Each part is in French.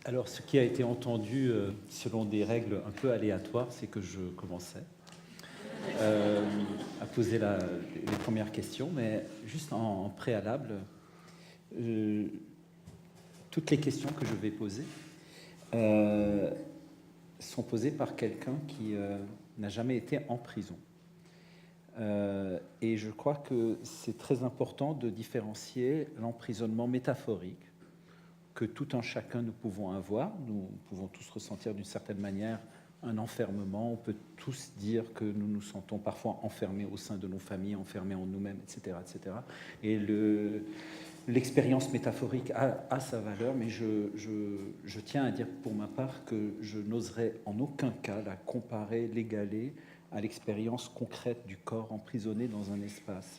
Alors, ce qui a été entendu selon des règles un peu aléatoires, c'est que je commençais à poser les premières questions, mais juste en préalable, toutes les questions que je vais poser sont posées par quelqu'un qui n'a jamais été en prison. Et je crois que c'est très important de différencier l'emprisonnement métaphorique que tout un chacun nous pouvons avoir. Nous pouvons tous ressentir d'une certaine manière un enfermement. On peut tous dire que nous nous sentons parfois enfermés au sein de nos familles, enfermés en nous-mêmes, etc., etc. Et l'expérience métaphorique a sa valeur, mais je tiens à dire pour ma part que je n'oserais en aucun cas la comparer, l'égaler à l'expérience concrète du corps emprisonné dans un espace.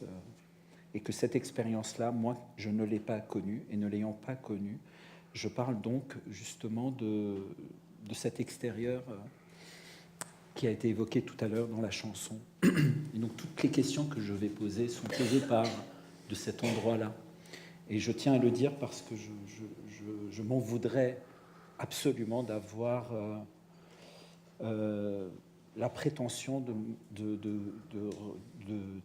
Et que cette expérience-là, moi, je ne l'ai pas connue, et ne l'ayant pas connue, je parle donc justement de cet extérieur qui a été évoqué tout à l'heure dans la chanson. Et donc toutes les questions que je vais poser sont posées de cet endroit-là. Et je tiens à le dire parce que je m'en voudrais absolument d'avoir la prétention de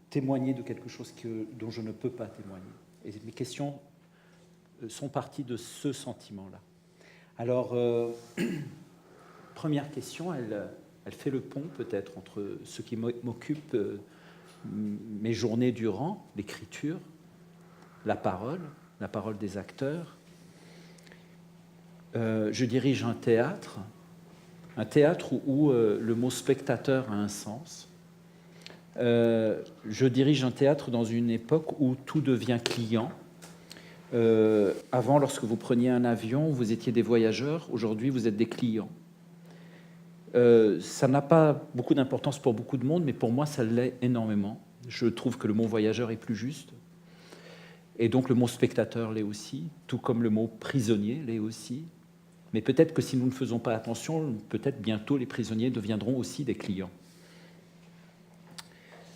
témoigner de quelque chose dont je ne peux pas témoigner. Et mes questions sont parties de ce sentiment-là. Alors, première question, elle fait le pont peut-être entre ce qui m'occupe mes journées durant, l'écriture, la parole des acteurs. Je dirige un théâtre où le mot spectateur a un sens. Je dirige un théâtre dans une époque où tout devient client. Avant, lorsque vous preniez un avion, vous étiez des voyageurs. Aujourd'hui, vous êtes des clients. Ça n'a pas beaucoup d'importance pour beaucoup de monde, mais pour moi, ça l'est énormément. Je trouve que le mot voyageur est plus juste. Et donc, le mot spectateur l'est aussi, tout comme le mot prisonnier l'est aussi. Mais peut-être que si nous ne faisons pas attention, peut-être bientôt les prisonniers deviendront aussi des clients.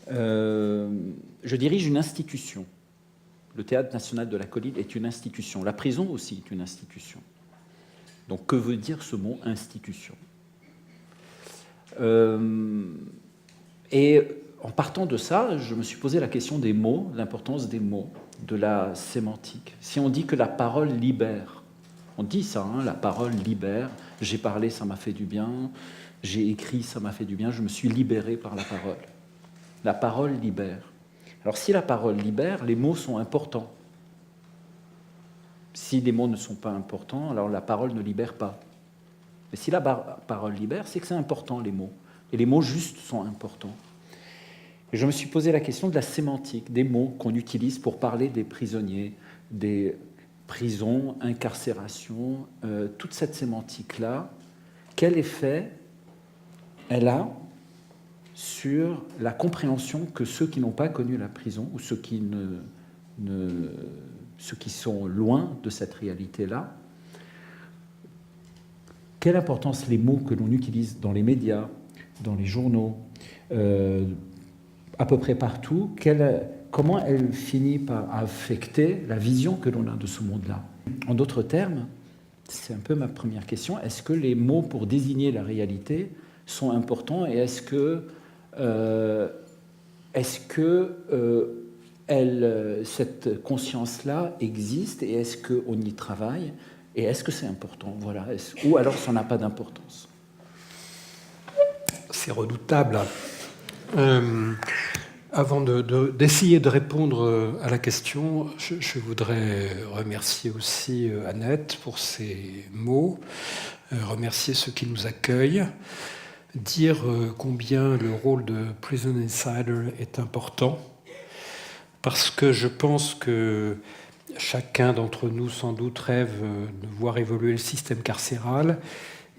Je dirige une institution. Le Théâtre national de la Colline est une institution. La prison aussi est une institution. Donc, que veut dire ce mot institution ? Et en partant de ça, je me suis posé la question des mots, l'importance des mots, de la sémantique. Si on dit que la parole libère, on dit ça, hein, la parole libère, j'ai parlé, ça m'a fait du bien, j'ai écrit, ça m'a fait du bien, je me suis libéré par la parole. La parole libère. Alors si la parole libère, les mots sont importants. Si les mots ne sont pas importants, alors la parole ne libère pas. Mais si la parole libère, c'est que c'est important, les mots. Et les mots justes sont importants. Et je me suis posé la question de la sémantique, des mots qu'on utilise pour parler des prisonniers, des prisons, incarcération, toute cette sémantique-là, quel effet elle a sur la compréhension que ceux qui n'ont pas connu la prison, ou ceux qui sont loin de cette réalité-là, quelle importance les mots que l'on utilise dans les médias, dans les journaux, à peu près partout, comment elle finit par affecter la vision que l'on a de ce monde-là. En d'autres termes, c'est un peu ma première question, est-ce que les mots pour désigner la réalité sont importants et est-ce que cette conscience-là existe et est-ce qu'on y travaille et est-ce que c'est important, voilà, ou alors ça n'a pas d'importance? C'est redoutable. Avant d'essayer de répondre à la question, je voudrais remercier aussi Annette pour ses mots, remercier ceux qui nous accueillent, dire combien le rôle de Prison Insider est important, parce que je pense que chacun d'entre nous, sans doute, rêve de voir évoluer le système carcéral.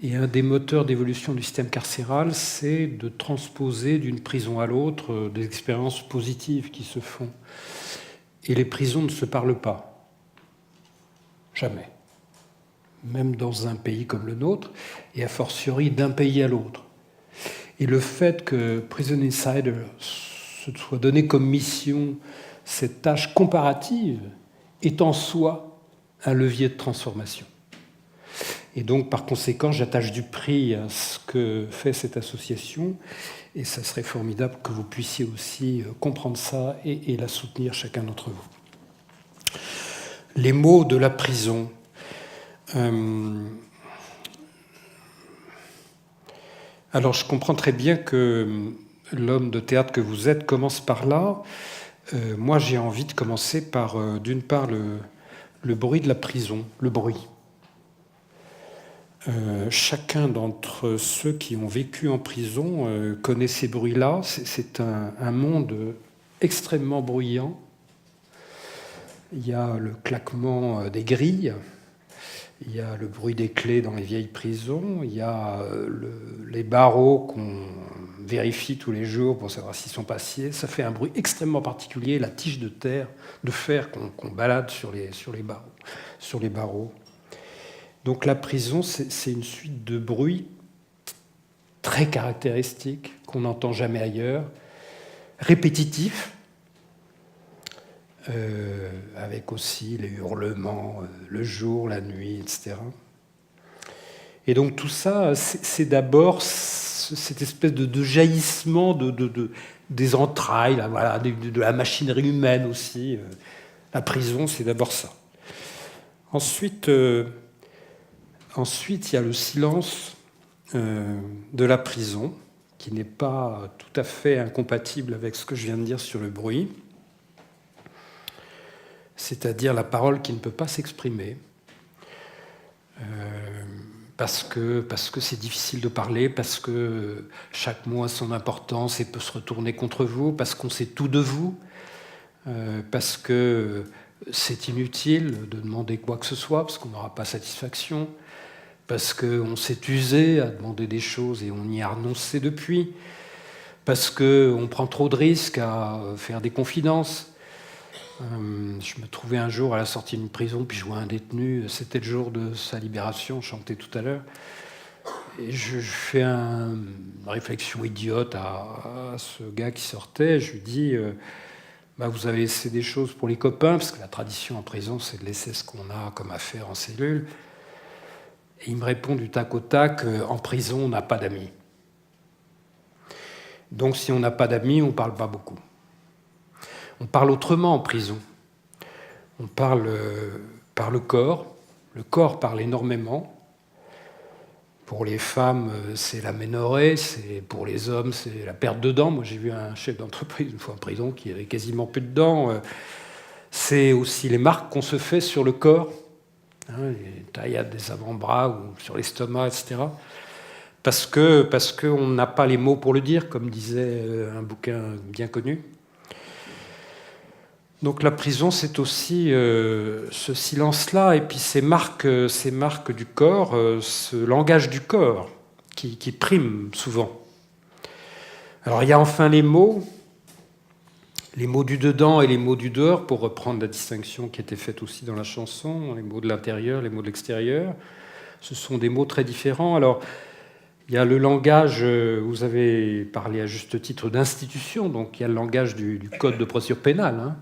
Et un des moteurs d'évolution du système carcéral, c'est de transposer d'une prison à l'autre des expériences positives qui se font. Et les prisons ne se parlent pas. Jamais. Même dans un pays comme le nôtre, et a fortiori d'un pays à l'autre. Et le fait que Prison Insider se soit donné comme mission cette tâche comparative est en soi un levier de transformation. Et donc, par conséquent, j'attache du prix à ce que fait cette association. Et ça serait formidable que vous puissiez aussi comprendre ça et la soutenir, chacun d'entre vous. Les mots de la prison. Alors, je comprends très bien que l'homme de théâtre que vous êtes commence par là. Moi, j'ai envie de commencer par, d'une part, le bruit de la prison, le bruit. Chacun d'entre ceux qui ont vécu en prison connaît ces bruits-là. C'est un monde extrêmement bruyant. Il y a le claquement des grilles, il y a le bruit des clés dans les vieilles prisons, il y a les barreaux qu'on vérifie tous les jours pour savoir s'ils sont passés. Ça fait un bruit extrêmement particulier, la tige de fer qu'on balade sur les barreaux. Donc la prison, c'est une suite de bruits très caractéristiques qu'on n'entend jamais ailleurs, répétitifs, avec aussi les hurlements le jour, la nuit, etc. Et donc tout ça, c'est d'abord cette espèce de jaillissement des entrailles, là, voilà, de la machinerie humaine aussi. La prison, c'est d'abord ça. Ensuite, il y a le silence de la prison, qui n'est pas tout à fait incompatible avec ce que je viens de dire sur le bruit. C'est-à-dire la parole qui ne peut pas s'exprimer, parce que c'est difficile de parler, parce que chaque mot a son importance et peut se retourner contre vous, parce qu'on sait tout de vous, parce que c'est inutile de demander quoi que ce soit, parce qu'on n'aura pas satisfaction, parce qu'on s'est usé à demander des choses et on y a renoncé depuis, parce qu'on prend trop de risques à faire des confidences. Je me trouvais un jour à la sortie d'une prison, puis je vois un détenu, c'était le jour de sa libération, chanté tout à l'heure, et je fais une réflexion idiote à ce gars qui sortait. Je lui dis vous avez laissé des choses pour les copains, parce que la tradition en prison, c'est de laisser ce qu'on a comme affaire en cellule. Et il me répond du tac au tac, en prison, on n'a pas d'amis. Donc si on n'a pas d'amis, on ne parle pas beaucoup. On parle autrement en prison. On parle par le corps. Le corps parle énormément. Pour les femmes, c'est l'aménorrhée. Pour les hommes, c'est la perte de dents. Moi, j'ai vu un chef d'entreprise une fois en prison qui avait quasiment plus de dents. C'est aussi les marques qu'on se fait sur le corps, les taillades des avant-bras ou sur l'estomac, etc. Parce qu'on n'a pas les mots pour le dire, comme disait un bouquin bien connu. Donc la prison, c'est aussi ce silence-là, et puis ces marques du corps, ce langage du corps qui prime souvent. Alors il y a enfin les mots du dedans et les mots du dehors, pour reprendre la distinction qui était faite aussi dans la chanson, les mots de l'intérieur, les mots de l'extérieur. Ce sont des mots très différents. Alors il y a le langage, vous avez parlé à juste titre d'institution, donc il y a le langage du code de procédure pénale,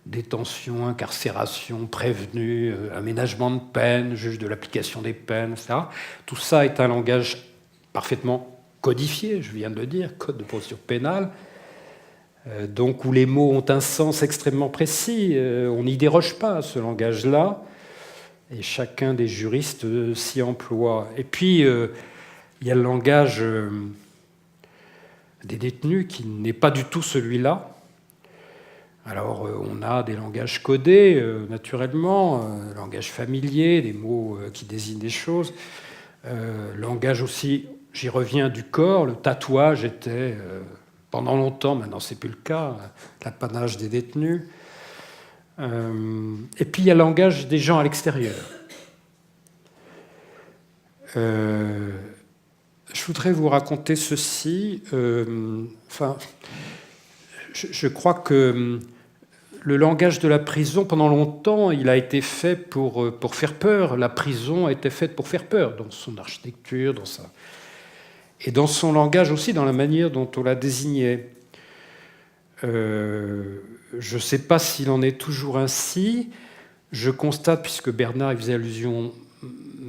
détention, incarcération, prévenu, aménagement de peine, juge de l'application des peines, etc. Tout ça est un langage parfaitement codifié, je viens de le dire, code de procédure pénale, donc où les mots ont un sens extrêmement précis. On n'y déroge pas à ce langage-là, et chacun des juristes s'y emploie. Et puis, il y a le langage des détenus qui n'est pas du tout celui-là. Alors, on a des langages codés, naturellement, langage familier, des mots qui désignent des choses. Langage aussi, j'y reviens, du corps. Le tatouage était, pendant longtemps, maintenant c'est plus le cas, l'apanage des détenus. Et puis, il y a le langage des gens à l'extérieur. Je voudrais vous raconter ceci. Je crois que le langage de la prison, pendant longtemps, il a été fait pour faire peur. La prison a été faite pour faire peur, dans son architecture, et dans son langage aussi, dans la manière dont on la désignait. Je ne sais pas s'il en est toujours ainsi. Je constate, puisque Bernard y faisait allusion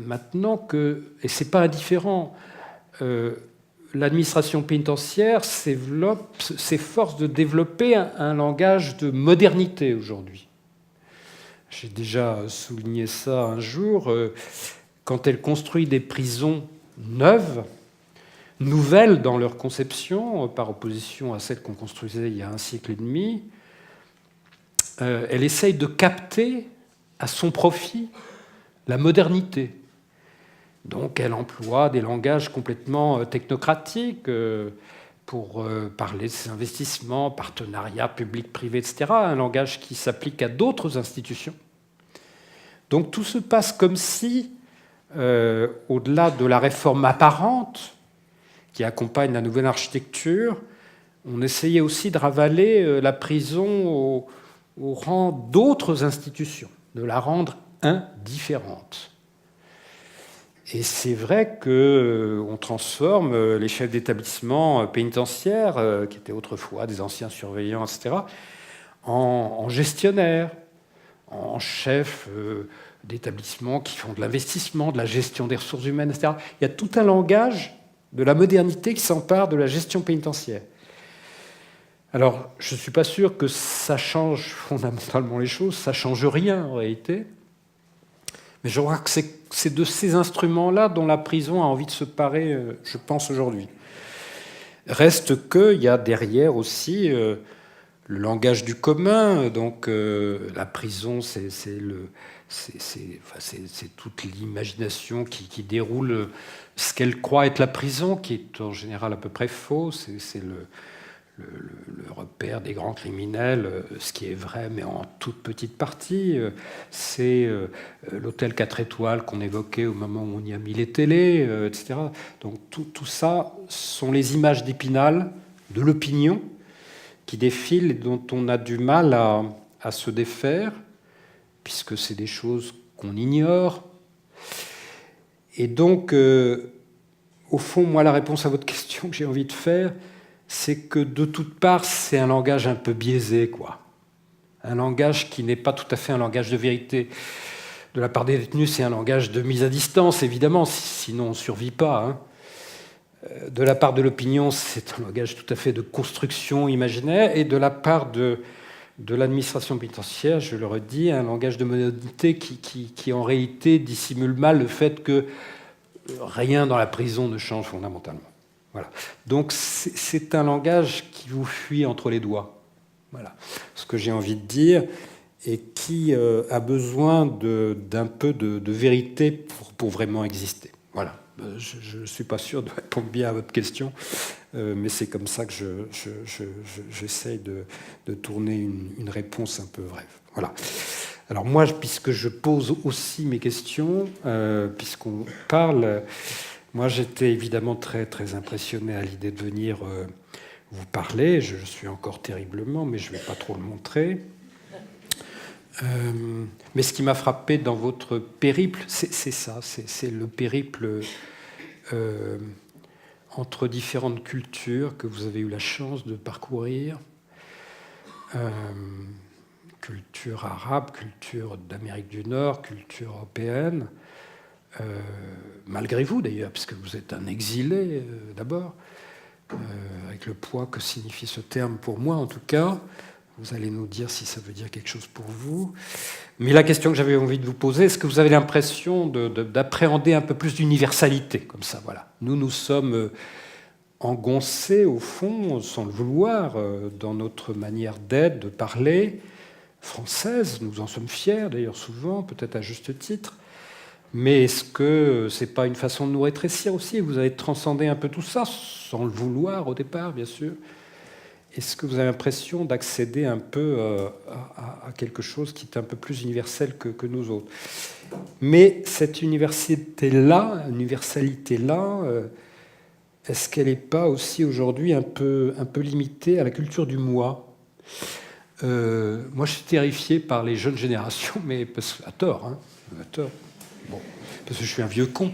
maintenant que, et ce n'est pas indifférent, l'administration pénitentiaire s'efforce de développer un langage de modernité aujourd'hui. J'ai déjà souligné ça un jour. Quand elle construit des prisons neuves, nouvelles dans leur conception, par opposition à celles qu'on construisait il y a un siècle et demi, elle essaye de capter à son profit la modernité. Donc elle emploie des langages complètement technocratiques pour parler de ses investissements, partenariats public-privé, etc., un langage qui s'applique à d'autres institutions. Donc tout se passe comme si, au-delà de la réforme apparente qui accompagne la nouvelle architecture, on essayait aussi de ravaler la prison au rang d'autres institutions, de la rendre indifférente. Et c'est vrai qu'on transforme les chefs d'établissement pénitentiaires, qui étaient autrefois des anciens surveillants, etc., en gestionnaires, en chefs d'établissement qui font de l'investissement, de la gestion des ressources humaines, etc. Il y a tout un langage de la modernité qui s'empare de la gestion pénitentiaire. Alors, je ne suis pas sûr que ça change fondamentalement les choses, ça ne change rien en réalité, mais je crois que c'est de ces instruments-là dont la prison a envie de se parer, je pense, aujourd'hui. Reste qu'il y a derrière aussi le langage du commun, donc la prison, c'est toute l'imagination qui déroule ce qu'elle croit être la prison, qui est en général à peu près faux, c'est le repère des grands criminels, ce qui est vrai, mais en toute petite partie. C'est l'hôtel 4 étoiles qu'on évoquait au moment où on y a mis les télés, etc. Donc tout ça sont les images d'Épinal, de l'opinion, qui défilent et dont on a du mal à se défaire, puisque c'est des choses qu'on ignore. Et donc, au fond, moi, la réponse à votre question que j'ai envie de faire, c'est que de toutes parts, c'est un langage un peu biaisé, quoi. Un langage qui n'est pas tout à fait un langage de vérité. De la part des détenus, c'est un langage de mise à distance, évidemment, sinon on ne survit pas. Hein. De la part de l'opinion, c'est un langage tout à fait de construction imaginaire, et de la part de l'administration pénitentiaire, je le redis, un langage de modernité qui en réalité dissimule mal le fait que rien dans la prison ne change fondamentalement. Voilà. Donc c'est un langage qui vous fuit entre les doigts. Voilà ce que j'ai envie de dire, et qui a besoin d'un peu de vérité pour vraiment exister. Voilà. Je ne suis pas sûr de répondre bien à votre question, mais c'est comme ça que j'essaye de tourner une réponse un peu brève. Voilà. Alors moi, puisque je pose aussi mes questions, puisqu'on parle... Moi, j'étais évidemment très, très impressionné à l'idée de venir vous parler. Je suis encore terriblement, mais je ne vais pas trop le montrer. Mais ce qui m'a frappé dans votre périple, c'est ça, c'est le périple entre différentes cultures que vous avez eu la chance de parcourir. Culture arabe, culture d'Amérique du Nord, culture européenne. Malgré vous d'ailleurs, puisque vous êtes un exilé d'abord, avec le poids que signifie ce terme pour moi en tout cas, vous allez nous dire si ça veut dire quelque chose pour vous. Mais la question que j'avais envie de vous poser, est-ce que vous avez l'impression d'appréhender un peu plus d'universalité comme ça, voilà. Nous sommes engoncés au fond, sans le vouloir, dans notre manière d'être, de parler, française, nous en sommes fiers d'ailleurs souvent, peut-être à juste titre. Mais est-ce que ce n'est pas une façon de nous rétrécir aussi? Vous avez transcendé un peu tout ça, sans le vouloir au départ, bien sûr. Est-ce que vous avez l'impression d'accéder un peu à quelque chose qui est un peu plus universel que nous autres? Mais cette universalité-là, est-ce qu'elle n'est pas aussi aujourd'hui un peu limitée à la culture du moi? Moi, je suis terrifié par les jeunes générations, mais à tort, hein, à tort. Bon, parce que je suis un vieux con.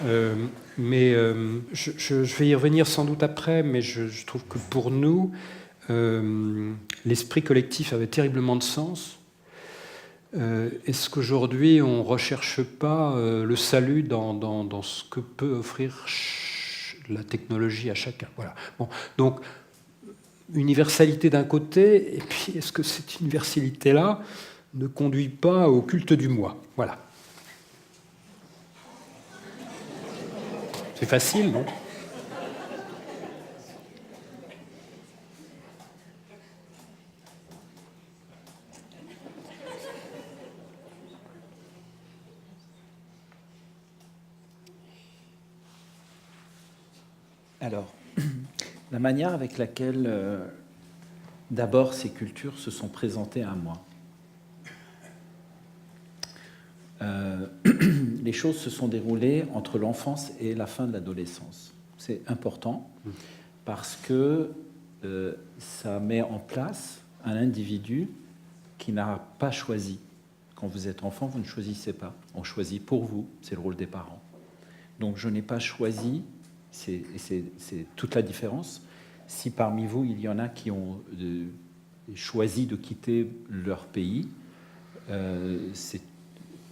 Je vais y revenir sans doute après, mais je trouve que pour nous, l'esprit collectif avait terriblement de sens. Est-ce qu'aujourd'hui, on ne recherche pas le salut dans ce que peut offrir la technologie à chacun? Voilà. Bon, donc, universalité d'un côté, et puis est-ce que cette universalité-là ne conduit pas au culte du moi? Voilà. C'est facile, non? Alors, la manière avec laquelle, d'abord, ces cultures se sont présentées à moi. Les choses se sont déroulées entre l'enfance et la fin de l'adolescence. C'est important parce que ça met en place un individu qui n'a pas choisi. Quand vous êtes enfant, vous ne choisissez pas. On choisit pour vous, c'est le rôle des parents. Donc je n'ai pas choisi, c'est toute la différence. Si parmi vous, il y en a qui ont choisi de quitter leur pays,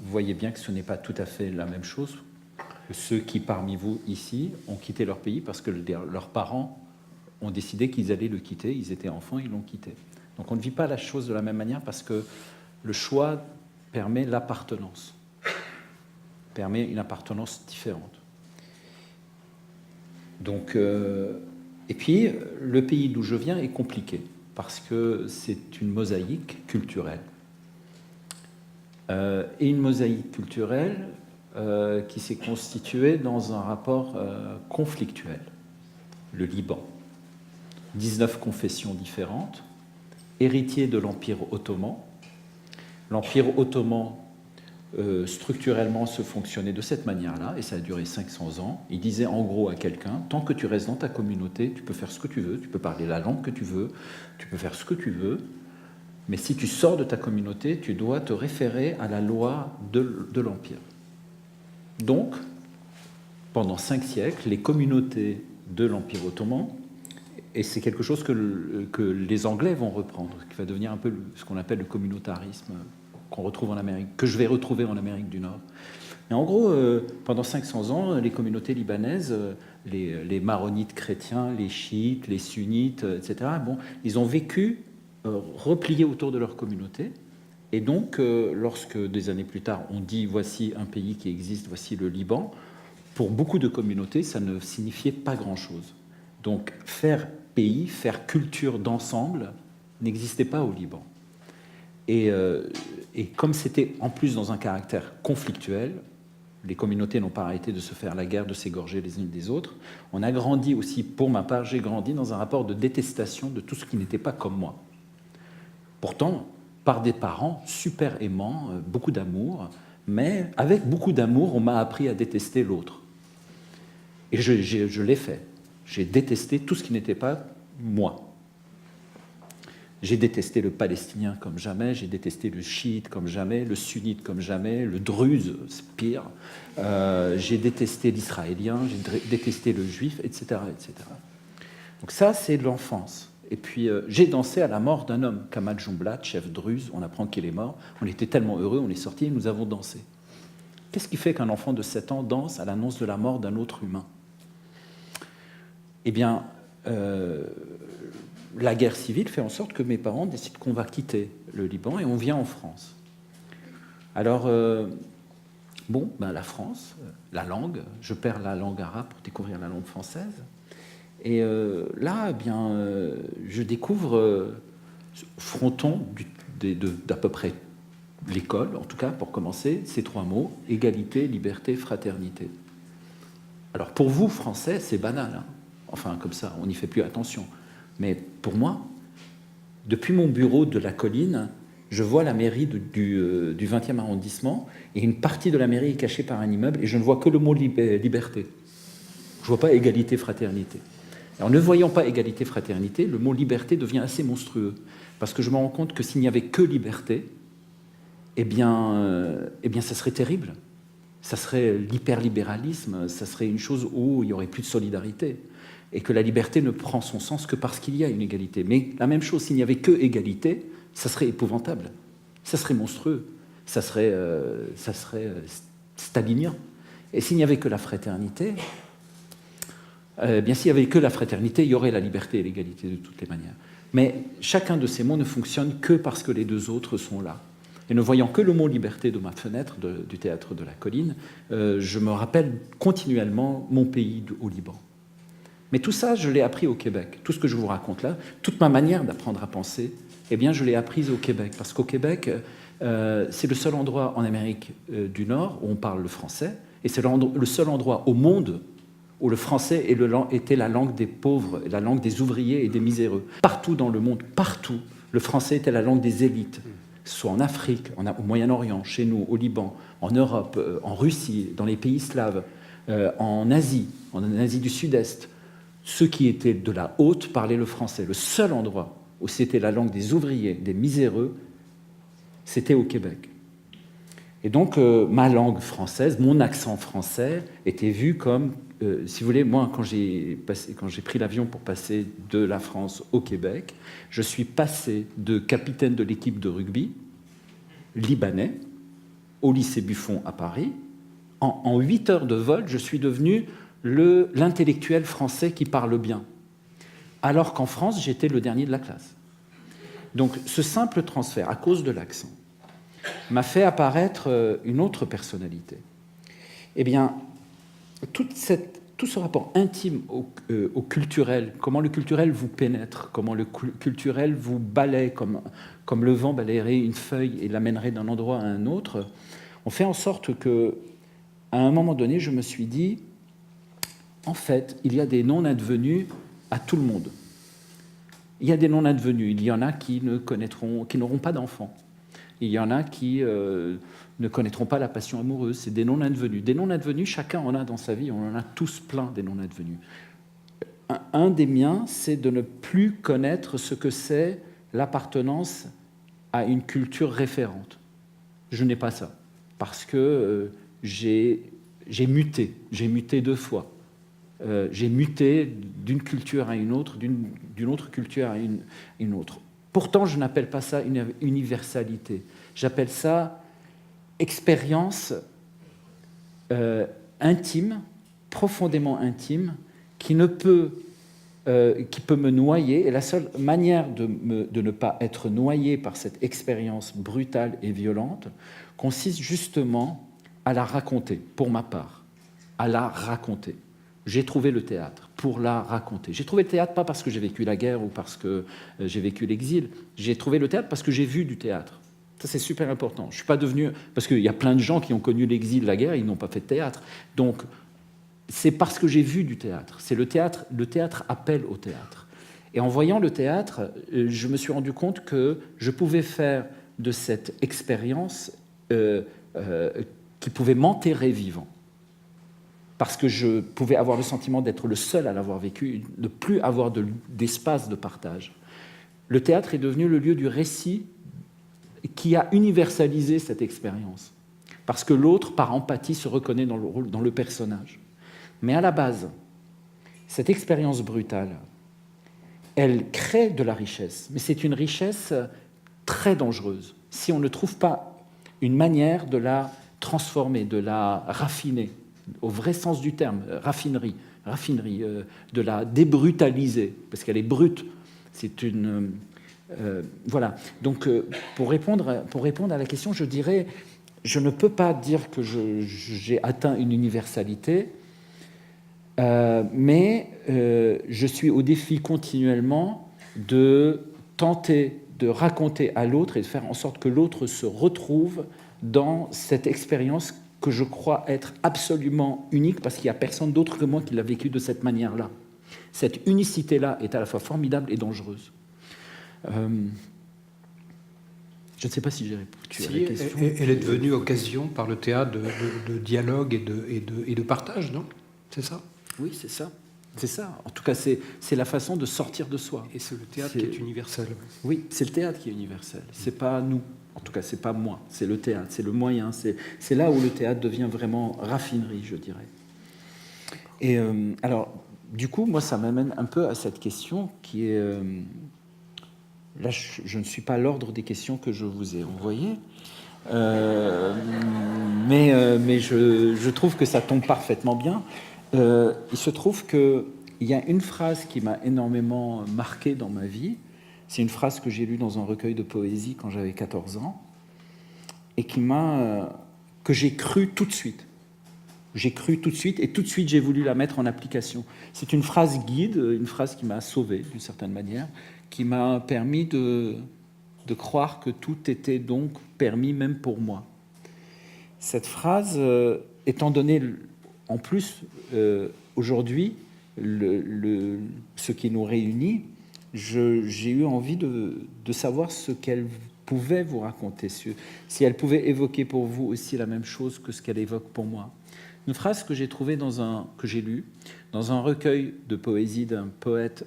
vous voyez bien que ce n'est pas tout à fait la même chose que ceux qui, parmi vous, ici, ont quitté leur pays parce que leurs parents ont décidé qu'ils allaient le quitter. Ils étaient enfants, ils l'ont quitté. Donc on ne vit pas la chose de la même manière parce que le choix permet l'appartenance, permet une appartenance différente. Donc, et puis, le pays d'où je viens est compliqué parce que c'est une mosaïque culturelle. Et une mosaïque culturelle qui s'est constituée dans un rapport conflictuel. Le Liban, 19 confessions différentes, héritier de l'Empire ottoman. L'Empire ottoman, structurellement, se fonctionnait de cette manière-là, et ça a duré 500 ans. Il disait en gros à quelqu'un, tant que tu restes dans ta communauté, tu peux faire ce que tu veux, tu peux parler la langue que tu veux, tu peux faire ce que tu veux, mais si tu sors de ta communauté, tu dois te référer à la loi de l'Empire. Donc, pendant 5 siècles, les communautés de l'Empire ottoman, et c'est quelque chose que les Anglais vont reprendre, qui va devenir un peu ce qu'on appelle le communautarisme, qu'on retrouve en Amérique, que je vais retrouver en Amérique du Nord. Mais en gros, pendant 500 ans, les communautés libanaises, les maronites chrétiens, les chiites, les sunnites, etc., bon, ils ont vécu repliés autour de leur communauté. Et donc, lorsque des années plus tard, on dit voici un pays qui existe, voici le Liban, pour beaucoup de communautés, ça ne signifiait pas grand-chose. Donc, faire pays, faire culture d'ensemble n'existait pas au Liban. Et comme c'était en plus dans un caractère conflictuel, les communautés n'ont pas arrêté de se faire la guerre, de s'égorger les unes des autres. On a grandi aussi, pour ma part, j'ai grandi dans un rapport de détestation de tout ce qui n'était pas comme moi. Pourtant, par des parents super aimants, beaucoup d'amour, mais avec beaucoup d'amour, on m'a appris à détester l'autre. Et je l'ai fait. J'ai détesté tout ce qui n'était pas moi. J'ai détesté le palestinien comme jamais, j'ai détesté le chiite comme jamais, le sunnite comme jamais, le druze, c'est pire. J'ai détesté l'israélien, j'ai détesté le juif, etc., etc. Donc ça, c'est de l'enfance. Et puis, j'ai dansé à la mort d'un homme, Kamal Jumblat, chef druze, on apprend qu'il est mort. On était tellement heureux, on est sortis et nous avons dansé. Qu'est-ce qui fait qu'un enfant de 7 ans danse à l'annonce de la mort d'un autre humain? Eh bien, la guerre civile fait en sorte que mes parents décident qu'on va quitter le Liban et on vient en France. Alors, la France, la langue, je perds la langue arabe pour découvrir la langue française. Et là, eh bien, je découvre fronton d'à peu près l'école, en tout cas pour commencer, ces 3 mots, égalité, liberté, fraternité. Alors pour vous, Français, c'est banal, hein. Enfin comme ça, on n'y fait plus attention. Mais pour moi, depuis mon bureau de la colline, je vois la mairie du 20e arrondissement, et une partie de la mairie est cachée par un immeuble, et je ne vois que le mot liberté. Je ne vois pas égalité, fraternité. En ne voyant pas égalité, fraternité, le mot liberté devient assez monstrueux. Parce que je me rends compte que s'il n'y avait que liberté, eh bien, ça serait terrible. Ça serait l'hyperlibéralisme, ça serait une chose où il n'y aurait plus de solidarité. Et que la liberté ne prend son sens que parce qu'il y a une égalité. Mais la même chose, s'il n'y avait que égalité, ça serait épouvantable. Ça serait monstrueux. ça serait stalinien. Et s'il n'y avait que la fraternité, bien s'il n'y avait que la fraternité, il y aurait la liberté et l'égalité de toutes les manières. Mais chacun de ces mots ne fonctionne que parce que les deux autres sont là. Et ne voyant que le mot liberté de ma fenêtre du théâtre de la Colline, je me rappelle continuellement mon pays au Liban. Mais tout ça, je l'ai appris au Québec. Tout ce que je vous raconte là, toute ma manière d'apprendre à penser, eh bien, je l'ai apprise au Québec. Parce qu'au Québec, c'est le seul endroit en Amérique du Nord où on parle le français, et c'est le seul endroit au monde où le français était la langue des pauvres, la langue des ouvriers et des miséreux. Partout dans le monde, partout, le français était la langue des élites, soit en Afrique, au Moyen-Orient, chez nous, au Liban, en Europe, en Russie, dans les pays slaves, en Asie du Sud-Est. Ceux qui étaient de la haute parlaient le français. Le seul endroit où c'était la langue des ouvriers, des miséreux, c'était au Québec. Et donc, ma langue française, mon accent français, était vu comme, si vous voulez, moi, quand j'ai pris l'avion pour passer de la France au Québec, je suis passé de capitaine de l'équipe de rugby libanais au lycée Buffon à Paris. En 8 heures de vol, je suis devenu l'intellectuel français qui parle bien. Alors qu'en France, j'étais le dernier de la classe. Donc, ce simple transfert, à cause de l'accent, m'a fait apparaître une autre personnalité. Eh bien, tout ce rapport intime au culturel, comment le culturel vous pénètre, comment le culturel vous balaie, comme le vent balayerait une feuille et l'amènerait d'un endroit à un autre, on fait en sorte que, à un moment donné, je me suis dit, en fait, il y a des non-advenus à tout le monde. Il y a des non-advenus. Il y en a qui n'auront pas d'enfants. Il y en a qui ne connaîtront pas la passion amoureuse. C'est des non-advenus. Des non-advenus, chacun en a dans sa vie. On en a tous plein des non-advenus. Un des miens, c'est de ne plus connaître ce que c'est l'appartenance à une culture référente. Je n'ai pas ça. Parce que j'ai muté. J'ai muté 2 fois. J'ai muté d'une culture à une autre, d'une autre culture à une autre. Pourtant, je n'appelle pas ça une universalité. J'appelle ça expérience intime, profondément intime, qui peut me noyer. Et la seule manière de ne pas être noyé par cette expérience brutale et violente consiste justement à la raconter, pour ma part, à la raconter. J'ai trouvé le théâtre pour la raconter. J'ai trouvé le théâtre pas parce que j'ai vécu la guerre ou parce que j'ai vécu l'exil. J'ai trouvé le théâtre parce que j'ai vu du théâtre. Ça, c'est super important. Je suis pas devenu... Parce qu'il y a plein de gens qui ont connu l'exil, la guerre, ils n'ont pas fait de théâtre. Donc, c'est parce que j'ai vu du théâtre. C'est le théâtre appelle au théâtre. Et en voyant le théâtre, je me suis rendu compte que je pouvais faire de cette expérience qui pouvait m'enterrer vivant. Parce que je pouvais avoir le sentiment d'être le seul à l'avoir vécu, de ne plus avoir d'espace de partage. Le théâtre est devenu le lieu du récit qui a universalisé cette expérience. Parce que l'autre, par empathie, se reconnaît dans le personnage. Mais à la base, cette expérience brutale, elle crée de la richesse. Mais c'est une richesse très dangereuse. Si on ne trouve pas une manière de la transformer, de la raffiner, au vrai sens du terme, raffinerie, de la débrutaliser, parce qu'elle est brute. C'est une... voilà. Donc, pour répondre à la question, je dirais, je ne peux pas dire que j'ai atteint une universalité, mais je suis au défi continuellement de tenter de raconter à l'autre et de faire en sorte que l'autre se retrouve dans cette expérience que je crois être absolument unique, parce qu'il n'y a personne d'autre que moi qui l'a vécu de cette manière-là. Cette unicité-là est à la fois formidable et dangereuse. Je ne sais pas si j'ai répondu à la question. Elle est devenue occasion par le théâtre de dialogue et de partage, non? C'est ça? Oui, c'est ça. C'est ça. En tout cas, c'est la façon de sortir de soi. Et c'est le théâtre qui est universel. Oui, c'est le théâtre qui est universel. C'est pas nous. En tout cas, c'est pas moi. C'est le théâtre, c'est le moyen. C'est là où le théâtre devient vraiment raffinerie, je dirais. Et alors, du coup, moi, ça m'amène un peu à cette question qui est... là, je ne suis pas à l'ordre des questions que je vous ai envoyées, Mais je trouve que ça tombe parfaitement bien. Il se trouve qu'il y a une phrase qui m'a énormément marqué dans ma vie. C'est une phrase que j'ai lue dans un recueil de poésie quand j'avais 14 ans et que j'ai cru tout de suite. J'ai cru tout de suite et tout de suite j'ai voulu la mettre en application. C'est une phrase guide, une phrase qui m'a sauvé d'une certaine manière, qui m'a permis de croire que tout était donc permis même pour moi. Cette phrase, étant donné en plus aujourd'hui ce qui nous réunit, j'ai eu envie de savoir ce qu'elle pouvait vous raconter, si elle pouvait évoquer pour vous aussi la même chose que ce qu'elle évoque pour moi. Une phrase que j'ai trouvée que j'ai lue dans un recueil de poésie d'un poète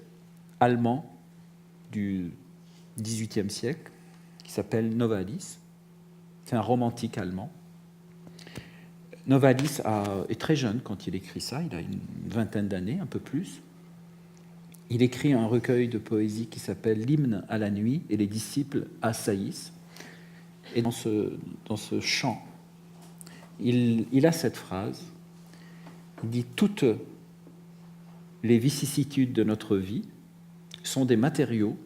allemand du XVIIIe siècle qui s'appelle Novalis. C'est un romantique allemand. Novalis est très jeune quand il écrit ça, il a une vingtaine d'années, un peu plus. Il écrit un recueil de poésie qui s'appelle L'hymne à la nuit et les disciples assaillissent. Et dans ce chant, il a cette phrase, il dit « Toutes les vicissitudes de notre vie sont des matériaux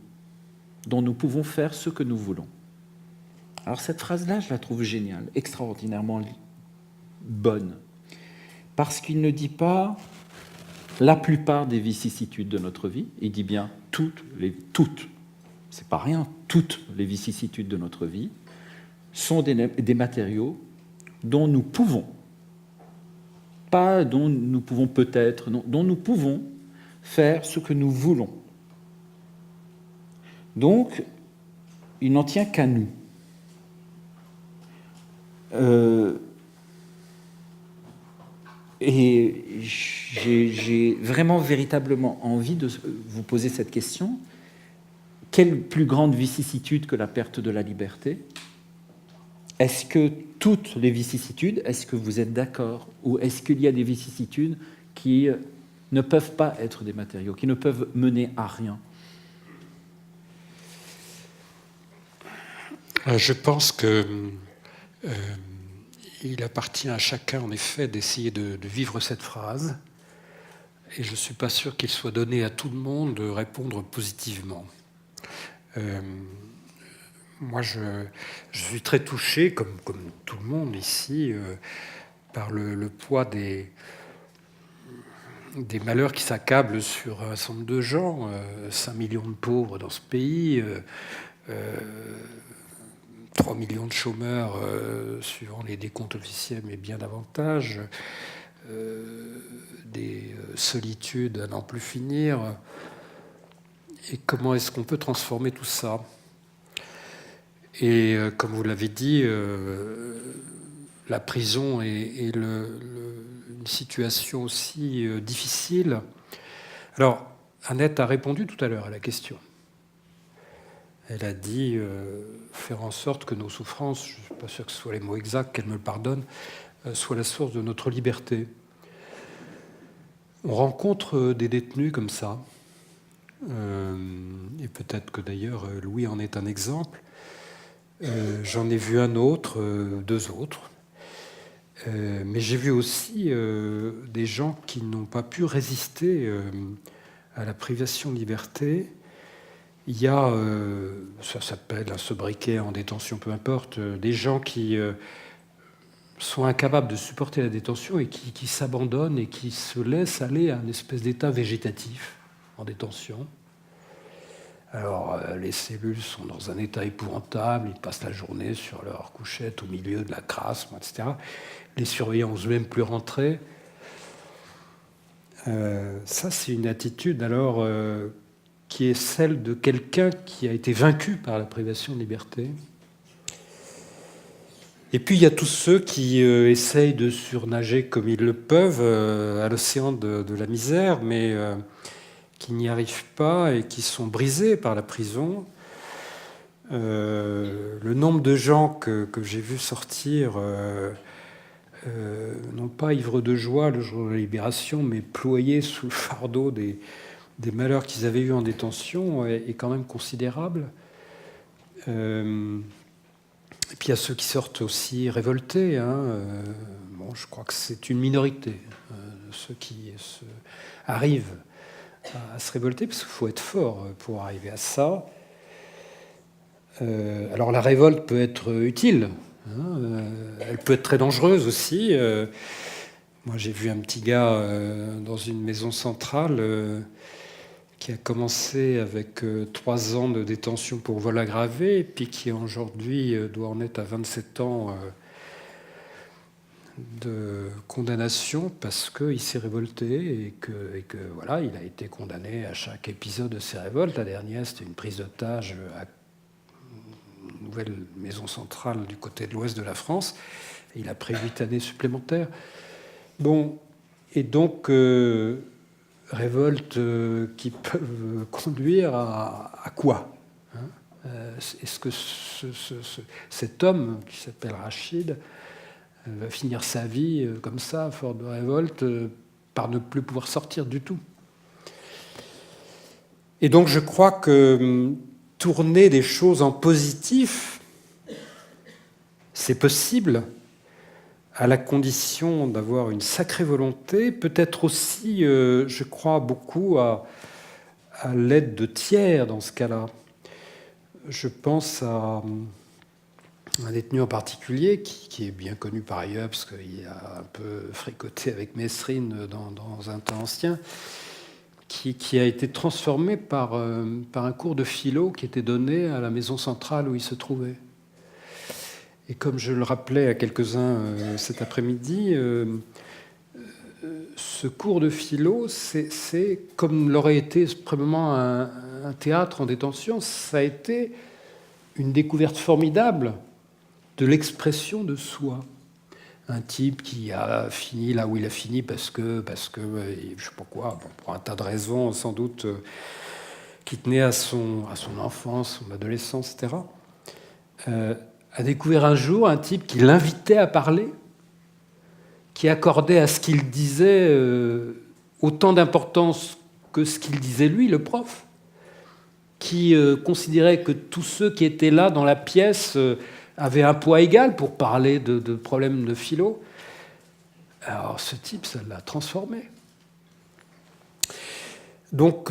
dont nous pouvons faire ce que nous voulons. » Alors cette phrase-là, je la trouve géniale, extraordinairement bonne, parce qu'il ne dit pas la plupart des vicissitudes de notre vie, il dit bien toutes, c'est pas rien, toutes les vicissitudes de notre vie sont des matériaux dont nous pouvons, pas dont nous pouvons peut-être, non, dont nous pouvons faire ce que nous voulons. Donc, il n'en tient qu'à nous. Et j'ai vraiment, véritablement envie de vous poser cette question. Quelle plus grande vicissitude que la perte de la liberté ? Est-ce que toutes les vicissitudes, est-ce que vous êtes d'accord ? Ou est-ce qu'il y a des vicissitudes qui ne peuvent pas être des matériaux, qui ne peuvent mener à rien ? Je pense que il appartient à chacun, en effet, d'essayer de vivre cette phrase. Et je ne suis pas sûr qu'il soit donné à tout le monde de répondre positivement. Moi, je suis très touché, comme tout le monde ici, par le poids des malheurs qui s'accablent sur un certain nombre de gens. 5 millions de pauvres dans ce pays, 3 millions de chômeurs, suivant les décomptes officiels, mais bien davantage, des solitudes à n'en plus finir. Et comment est-ce qu'on peut transformer tout ça ? Et comme vous l'avez dit, la prison est une situation aussi difficile. Alors, Annette a répondu tout à l'heure à la question. Elle a dit faire en sorte que nos souffrances, je ne suis pas sûr que ce soit les mots exacts, qu'elle me le pardonne, soient la source de notre liberté. On rencontre des détenus comme ça, et peut-être que d'ailleurs Louis en est un exemple. J'en ai vu un autre, 2 autres, mais j'ai vu aussi des gens qui n'ont pas pu résister à la privation de liberté. Il y a, ça s'appelle un sobriquet en détention, peu importe, des gens qui sont incapables de supporter la détention et qui s'abandonnent et qui se laissent aller à une espèce d'état végétatif en détention. Alors, les cellules sont dans un état épouvantable, ils passent la journée sur leur couchette au milieu de la crasse, etc. Les surveillants n'osent même plus rentrer. Ça, c'est une attitude, alors, qui est celle de quelqu'un qui a été vaincu par la privation de liberté. Et puis, il y a tous ceux qui essayent de surnager comme ils le peuvent à l'océan de la misère, mais qui n'y arrivent pas et qui sont brisés par la prison. Le nombre de gens que j'ai vus sortir, non pas ivres de joie le jour de la libération, mais ployés sous le fardeau des malheurs qu'ils avaient eus en détention est quand même considérable. Et puis puis il y a ceux qui sortent aussi révoltés. Bon, je crois que c'est une minorité, ceux qui arrivent à se révolter, parce qu'il faut être fort pour arriver à ça. Alors la révolte peut être utile, elle peut être très dangereuse aussi. Moi j'ai vu un petit gars dans une maison centrale qui a commencé avec 3 ans de détention pour vol aggravé, et puis qui aujourd'hui doit en être à 27 ans de condamnation parce qu'il s'est révolté et que voilà, il a été condamné à chaque épisode de ses révoltes. La dernière, c'était une prise d'otage à une nouvelle maison centrale du côté de l'ouest de la France. Et il a pris 8 années supplémentaires. Bon, et donc révoltes qui peuvent conduire à quoi, est-ce que cet homme qui s'appelle Rachid va finir sa vie comme ça, fort de révolte, par ne plus pouvoir sortir du tout? Et donc je crois que tourner des choses en positif, c'est possible, à la condition d'avoir une sacrée volonté, peut-être aussi, je crois beaucoup à l'aide de tiers dans ce cas-là. Je pense à un détenu en particulier qui est bien connu par ailleurs, parce qu'il a un peu fricoté avec Mesrine dans un temps ancien, qui a été transformé par un cours de philo qui était donné à la maison centrale où il se trouvait. Et comme je le rappelais à quelques-uns cet après-midi, ce cours de philo, c'est comme l'aurait été probablement un théâtre en détention, ça a été une découverte formidable de l'expression de soi. Un type qui a fini là où il a fini parce que je sais pas quoi, bon, pour un tas de raisons sans doute qui tenaient à son enfance, son adolescence, etc., a découvert un jour un type qui l'invitait à parler, qui accordait à ce qu'il disait autant d'importance que ce qu'il disait lui, le prof, qui considérait que tous ceux qui étaient là dans la pièce avaient un poids égal pour parler de problèmes de philo. Alors ce type, ça l'a transformé. Donc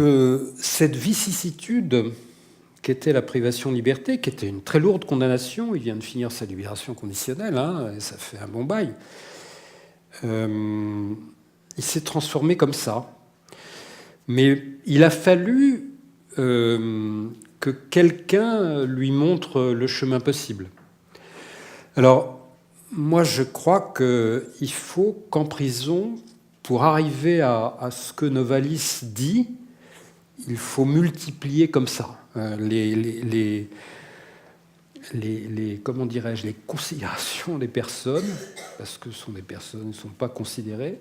cette vicissitude qu'était la privation de liberté, qui était une très lourde condamnation, il vient de finir sa libération conditionnelle, et ça fait un bon bail, il s'est transformé comme ça. Mais il a fallu que quelqu'un lui montre le chemin possible. Alors, moi, je crois qu'il faut qu'en prison, pour arriver à ce que Novalis dit, il faut multiplier comme ça comment dirais-je, les considérations des personnes, parce que ce sont des personnes qui ne sont pas considérées,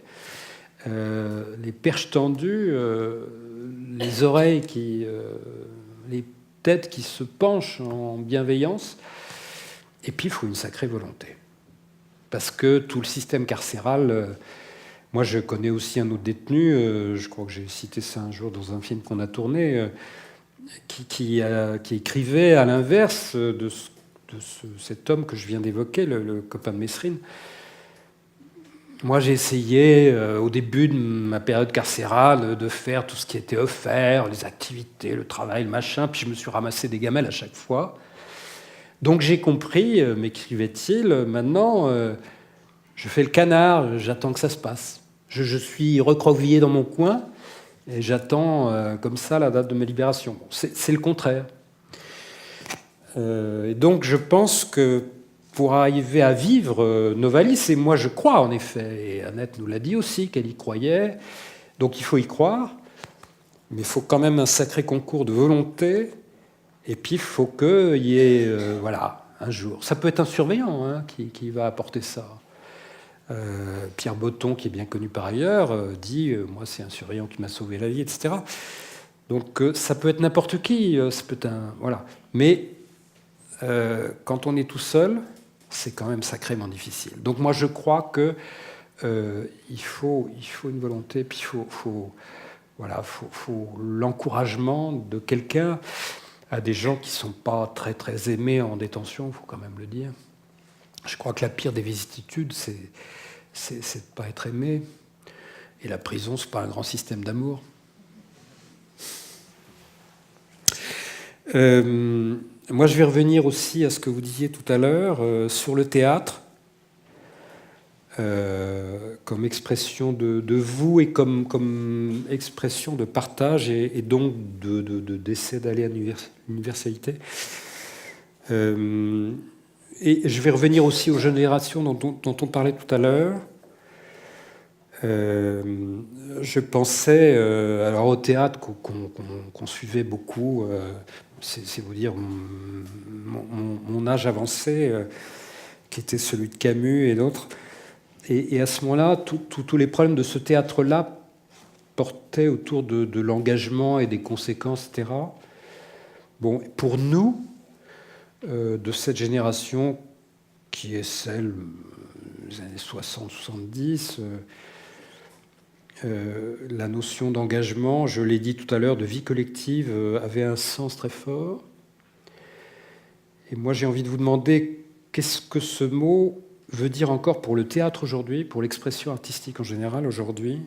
les perches tendues, les oreilles les têtes qui se penchent en bienveillance, et puis il faut une sacrée volonté. Parce que tout le système carcéral... moi, je connais aussi un autre détenu, je crois que j'ai cité ça un jour dans un film qu'on a tourné, qui écrivait à l'inverse de cet homme que je viens d'évoquer, le copain de Mesrine. Moi, j'ai essayé, au début de ma période carcérale, de faire tout ce qui était offert, les activités, le travail, le machin, puis je me suis ramassé des gamelles à chaque fois. Donc j'ai compris, m'écrivait-il, maintenant, je fais le canard, j'attends que ça se passe. Je suis recroquevillé dans mon coin, et j'attends comme ça la date de ma libération. Bon, c'est le contraire. Et donc je pense que pour arriver à vivre Novalis, et moi je crois en effet, et Annette nous l'a dit aussi qu'elle y croyait, donc il faut y croire, mais il faut quand même un sacré concours de volonté, et puis il faut qu'il y ait un jour. Ça peut être un surveillant qui va apporter ça. Pierre Botton, qui est bien connu par ailleurs, dit « moi c'est un surveillant qui m'a sauvé la vie », etc. Donc ça peut être n'importe qui, ça peut être voilà. Mais quand on est tout seul, c'est quand même sacrément difficile. Donc moi je crois que il faut une volonté, puis il faut l'encouragement de quelqu'un à des gens qui ne sont pas très très aimés en détention, il faut quand même le dire. Je crois que la pire des vicissitudes, c'est de ne pas être aimé. Et la prison, ce n'est pas un grand système d'amour. Moi, je vais revenir aussi à ce que vous disiez tout à l'heure sur le théâtre, comme expression de vous et comme expression de partage et donc d'essai d'aller à l'universalité. Et je vais revenir aussi aux générations dont on parlait tout à l'heure. Je pensais alors au théâtre qu'on suivait beaucoup, c'est vous dire mon âge avancé, qui était celui de Camus et d'autres. Et à ce moment-là, tous les problèmes de ce théâtre-là portaient autour de l'engagement et des conséquences, etc. Bon, pour nous, de cette génération qui est celle des années 60-70, la notion d'engagement, je l'ai dit tout à l'heure, de vie collective avait un sens très fort. Et moi, j'ai envie de vous demander qu'est-ce que ce mot veut dire encore pour le théâtre aujourd'hui, pour l'expression artistique en général aujourd'hui.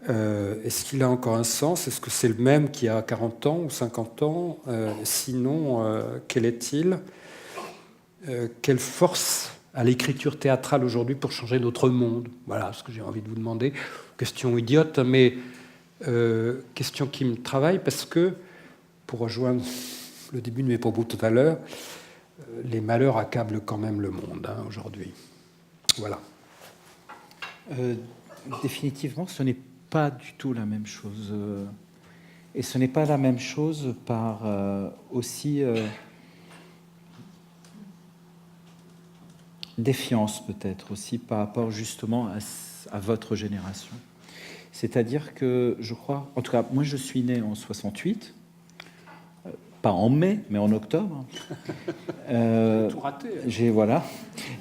Est-ce qu'il a encore un sens? Est-ce que c'est le même qu'il y a 40 ans ou 50 ans? Sinon, quel est-il? Quelle force a l'écriture théâtrale aujourd'hui pour changer notre monde? Voilà ce que j'ai envie de vous demander. Question idiote, mais question qui me travaille parce que, pour rejoindre le début de mes propos tout à l'heure, les malheurs accablent quand même le monde aujourd'hui. Voilà. Définitivement, ce n'est pas du tout la même chose. Et ce n'est pas la même chose par aussi défiance peut-être aussi par rapport justement à votre génération. C'est-à-dire que je crois, en tout cas moi je suis né en 68, pas en mai mais en octobre. Tout raté.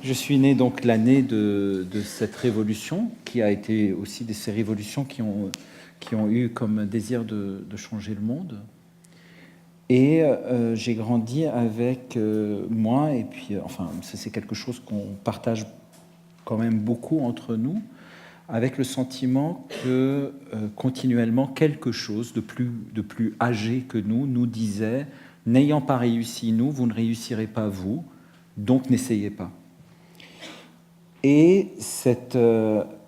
Je suis né donc l'année de cette révolution qui a été aussi de ces révolutions qui ont eu comme désir de changer le monde. Et j'ai grandi avec moi, et puis, enfin, c'est quelque chose qu'on partage quand même beaucoup entre nous, avec le sentiment que continuellement quelque chose de plus âgé que nous disait « N'ayant pas réussi nous, vous ne réussirez pas vous, donc n'essayez pas ». Et cette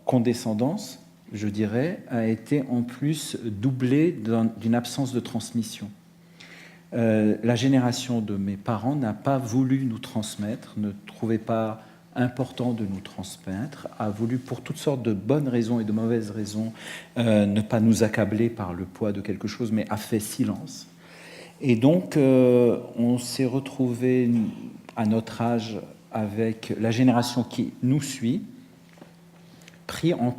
condescendance, je dirais, a été en plus doublée d'une absence de transmission. La génération de mes parents n'a pas voulu nous transmettre, ne trouvait pas important de nous transmettre, a voulu pour toutes sortes de bonnes raisons et de mauvaises raisons ne pas nous accabler par le poids de quelque chose, mais a fait silence. Et donc on s'est retrouvé à notre âge avec la génération qui nous suit, pris en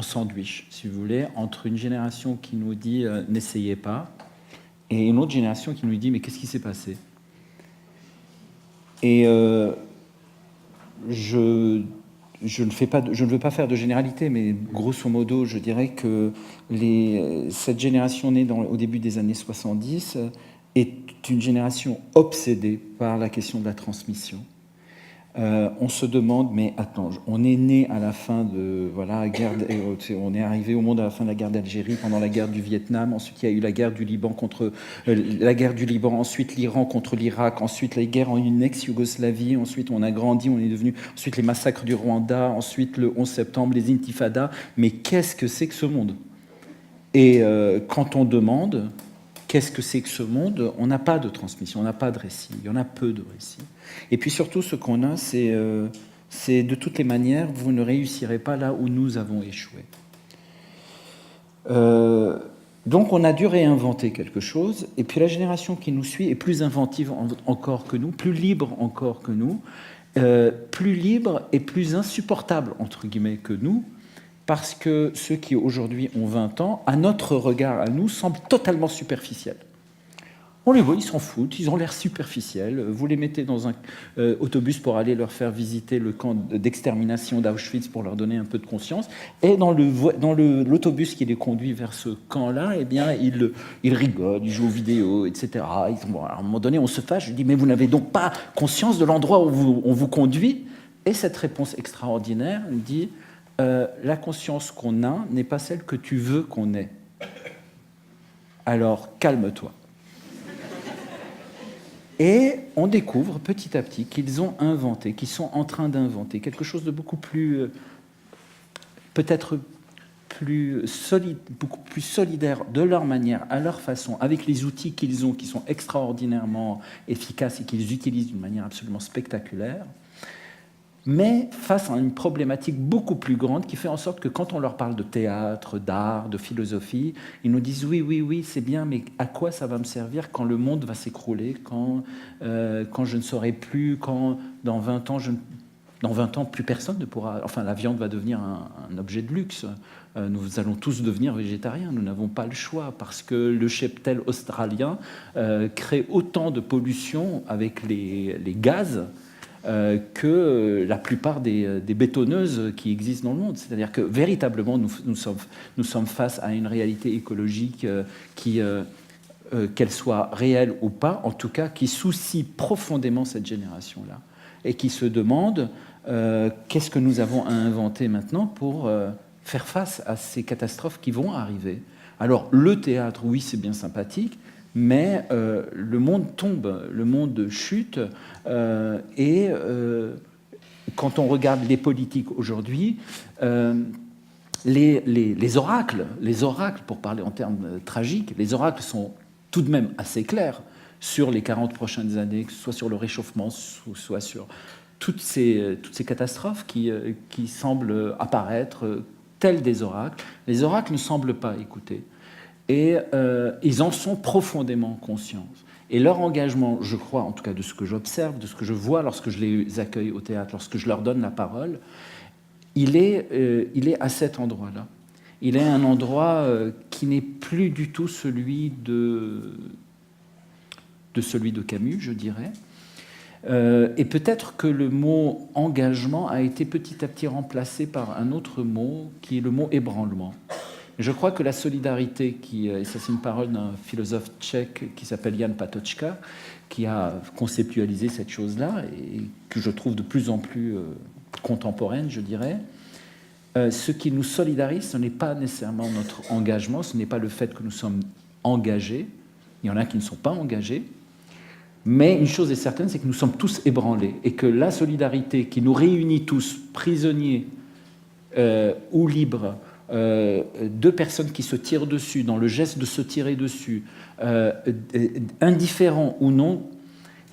sandwich, si vous voulez, entre une génération qui nous dit n'essayez pas, et une autre génération qui nous dit mais qu'est-ce qui s'est passé? Et je ne veux pas faire de généralité, mais grosso modo, je dirais que cette génération née au début des années 70 est une génération obsédée par la question de la transmission. On se demande, mais attends, on est né à la fin de on est arrivé au monde à la fin de la guerre d'Algérie, pendant la guerre du Vietnam, ensuite il y a eu la guerre du Liban ensuite l'Iran contre l'Irak, ensuite la guerre en une ex-Yougoslavie, ensuite on a grandi, on est devenu, ensuite les massacres du Rwanda, ensuite le 11 septembre, les intifadas, mais qu'est-ce que c'est que ce monde? Et quand on demande qu'est-ce que c'est que ce monde, on n'a pas de transmission, on n'a pas de récit, il y en a peu de récits. Et puis surtout, ce qu'on a, c'est de toutes les manières, vous ne réussirez pas là où nous avons échoué. Donc on a dû réinventer quelque chose, et puis la génération qui nous suit est plus inventive encore que nous, plus libre encore que nous, plus libre et plus insupportable, entre guillemets, que nous, parce que ceux qui aujourd'hui ont 20 ans, à notre regard, à nous, semblent totalement superficiels. On les voit, ils s'en foutent, ils ont l'air superficiels. Vous les mettez dans un autobus pour aller leur faire visiter le camp d'extermination d'Auschwitz pour leur donner un peu de conscience. Et dans l'autobus qui les conduit vers ce camp-là, eh bien, ils rigolent, ils jouent aux vidéos, etc. Bon, à un moment donné, on se fâche. Je dis, mais vous n'avez donc pas conscience de l'endroit où on vous conduit? Et cette réponse extraordinaire me dit, la conscience qu'on a n'est pas celle que tu veux qu'on ait. Alors, calme-toi. Et on découvre petit à petit qu'ils ont inventé, qu'ils sont en train d'inventer quelque chose de beaucoup plus, peut-être plus solide, beaucoup plus solidaire de leur manière, à leur façon, avec les outils qu'ils ont, qui sont extraordinairement efficaces et qu'ils utilisent d'une manière absolument spectaculaire, mais face à une problématique beaucoup plus grande qui fait en sorte que quand on leur parle de théâtre, d'art, de philosophie, ils nous disent oui, c'est bien, mais à quoi ça va me servir quand le monde va s'écrouler, quand je ne saurai plus, quand dans 20 ans, dans 20 ans, plus personne ne pourra... Enfin, la viande va devenir un objet de luxe. Nous allons tous devenir végétariens. Nous n'avons pas le choix parce que le cheptel australien crée autant de pollution avec les gaz que la plupart des bétonneuses qui existent dans le monde. C'est-à-dire que véritablement, nous sommes face à une réalité écologique qu'elle soit réelle ou pas, en tout cas, qui soucie profondément cette génération-là et qui se demande qu'est-ce que nous avons à inventer maintenant pour faire face à ces catastrophes qui vont arriver. Alors, le théâtre, oui, c'est bien sympathique, mais le monde tombe, le monde chute, et quand on regarde les politiques aujourd'hui, les oracles, pour parler en termes tragiques, les oracles sont tout de même assez clairs sur les 40 prochaines années, que ce soit sur le réchauffement, soit sur toutes ces catastrophes qui semblent apparaître telles des oracles. Les oracles ne semblent pas écouter. Et ils en sont profondément conscients. Et leur engagement, je crois, en tout cas de ce que j'observe, de ce que je vois lorsque je les accueille au théâtre, lorsque je leur donne la parole, il est à cet endroit-là. Il est un endroit qui n'est plus du tout celui de Camus, je dirais. Et peut-être que le mot engagement a été petit à petit remplacé par un autre mot, qui est le mot ébranlement. Je crois que la solidarité, et ça c'est une parole d'un philosophe tchèque qui s'appelle Jan Patočka, qui a conceptualisé cette chose-là et que je trouve de plus en plus contemporaine, je dirais. Ce qui nous solidarise, ce n'est pas nécessairement notre engagement, ce n'est pas le fait que nous sommes engagés. Il y en a qui ne sont pas engagés. Mais une chose est certaine, c'est que nous sommes tous ébranlés et que la solidarité qui nous réunit tous, prisonniers ou libres, deux personnes qui se tirent dessus, dans le geste de se tirer dessus, indifférents ou non,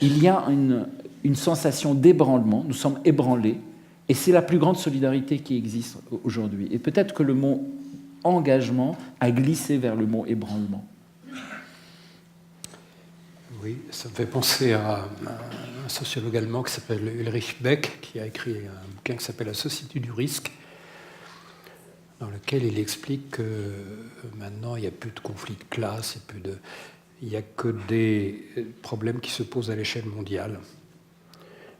il y a une sensation d'ébranlement, nous sommes ébranlés, et c'est la plus grande solidarité qui existe aujourd'hui. Et peut-être que le mot engagement a glissé vers le mot ébranlement. Oui, ça me fait penser à un sociologue allemand qui s'appelle Ulrich Beck, qui a écrit un bouquin qui s'appelle « La société du risque », dans lequel il explique que maintenant, il n'y a plus de conflits de classe, il n'y a que des problèmes qui se posent à l'échelle mondiale.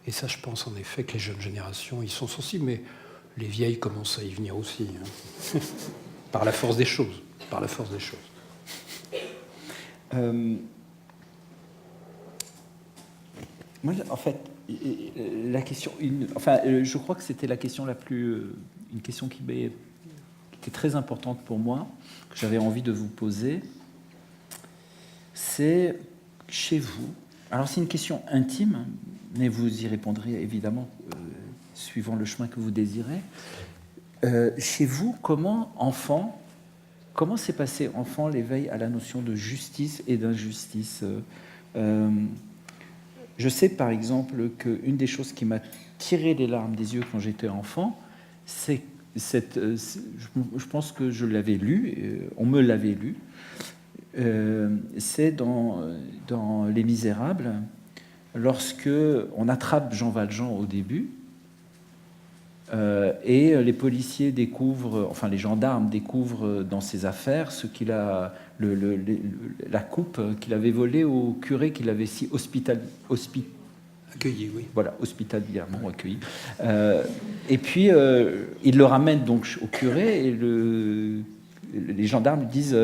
Et ça, je pense en effet que les jeunes générations y sont sensibles, mais les vieilles commencent à y venir aussi, hein. Par la force des choses. Moi, en fait, la question, je crois que c'était la question une question qui était très importante pour moi, que j'avais envie de vous poser. C'est chez vous. Alors, c'est une question intime, mais vous y répondrez évidemment suivant le chemin que vous désirez. Chez vous, comment s'est passé, enfant, l'éveil à la notion de justice et d'injustice? Je sais, par exemple, qu'une des choses qui m'a tiré les larmes des yeux quand j'étais enfant, c'est je pense que je l'avais lu, on me l'avait lu, c'est dans Les Misérables, lorsque on attrape Jean Valjean au début, Et les policiers découvrent, enfin les gendarmes découvrent dans ses affaires ce qu'il a, la coupe qu'il avait volée au curé qu'il avait si accueilli, oui. Voilà, hospitalièrement accueilli. Et puis il le ramène donc au curé et les gendarmes lui disent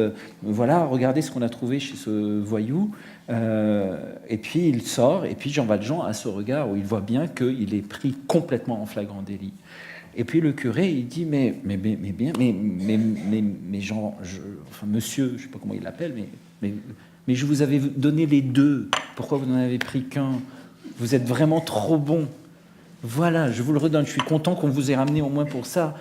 voilà, regardez ce qu'on a trouvé chez ce voyou. Et puis il sort, et puis Jean Valjean a ce regard où il voit bien qu'il est pris complètement en flagrant délit. Et puis le curé, il dit mais Jean, enfin monsieur, je sais pas comment il l'appelle, mais je vous avais donné les deux. Pourquoi vous n'en avez pris qu'un? Vous êtes vraiment trop bon. Voilà, je vous le redonne. Je suis content qu'on vous ait ramené au moins pour ça.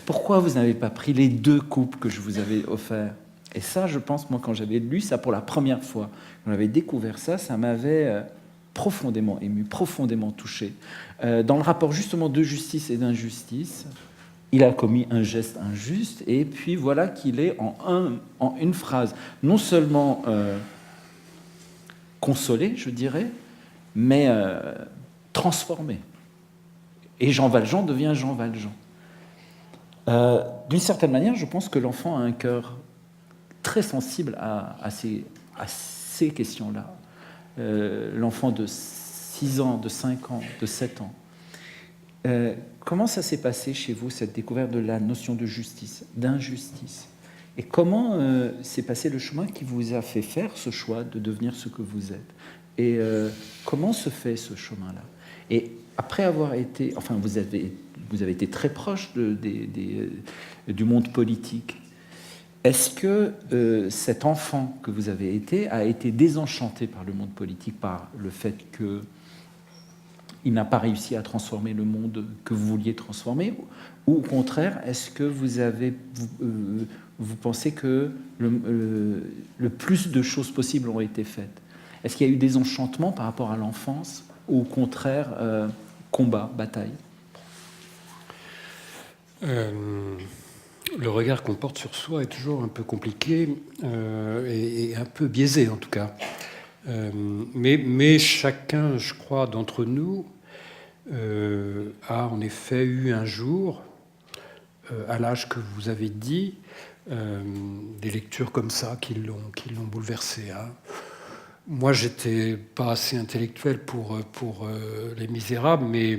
Pourquoi vous n'avez pas pris les 2 coupes que je vous avais offertes? Et ça, je pense, moi, quand j'avais lu ça pour la première fois, quand j'avais découvert ça, ça m'avait profondément ému, profondément touché. Dans le rapport justement de justice et d'injustice, il a commis un geste injuste, et puis voilà qu'il est en une phrase, non seulement consolé, je dirais, mais transformé. Et Jean Valjean devient Jean Valjean. D'une certaine manière, je pense que l'enfant a un cœur très sensible à ces questions-là. L'enfant de 6 ans, de 5 ans, de 7 ans. Comment ça s'est passé chez vous, cette découverte de la notion de justice, d'injustice? Et comment s'est passé le chemin qui vous a fait faire ce choix de devenir ce que vous êtes? Et comment se fait ce chemin-là? Et après avoir été... Enfin, vous avez été très proche du monde politique. Est-ce que cet enfant que vous avez été a été désenchanté par le monde politique, par le fait qu'il n'a pas réussi à transformer le monde que vous vouliez transformer? Ou au contraire, est-ce que vous pensez que le plus de choses possibles ont été faites? Est-ce qu'il y a eu des enchantements par rapport à l'enfance, ou au contraire, combat, bataille? Le regard qu'on porte sur soi est toujours un peu compliqué et un peu biaisé en tout cas. Mais chacun, je crois, d'entre nous a en effet eu un jour, à l'âge que vous avez dit, des lectures comme ça qui l'ont bouleversé. Hein. Moi, j'étais pas assez intellectuel pour Les Misérables, mais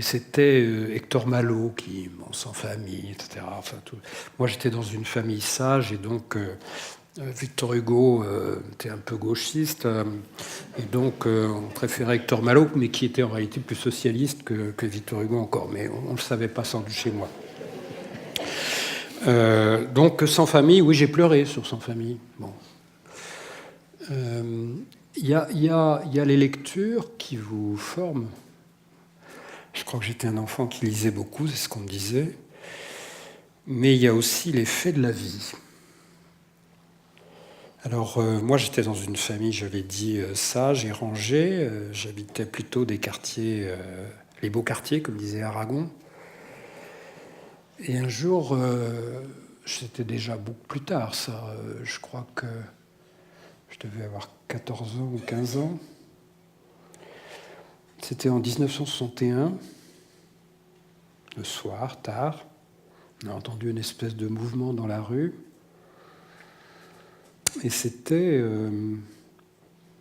c'était Hector Malot qui, Sans famille, etc. Enfin, tout. Moi, j'étais dans une famille sage, et donc Victor Hugo était un peu gauchiste, et donc on préférait Hector Malot, mais qui était en réalité plus socialiste que Victor Hugo encore, mais on ne le savait pas sans doute chez moi. Donc Sans famille, oui, j'ai pleuré sur Sans famille. Bon. Il y a les lectures qui vous forment. Je crois que j'étais un enfant qui lisait beaucoup, c'est ce qu'on me disait. Mais il y a aussi les faits de la vie. Alors, moi, j'étais dans une famille, je l'ai dit, sage et rangée. J'habitais plutôt des quartiers, les beaux quartiers, comme disait Aragon. Et un jour, c'était déjà beaucoup plus tard, ça. Je crois que je devais avoir 14 ans ou 15 ans. C'était en 1961, le soir, tard. On a entendu une espèce de mouvement dans la rue. Et c'était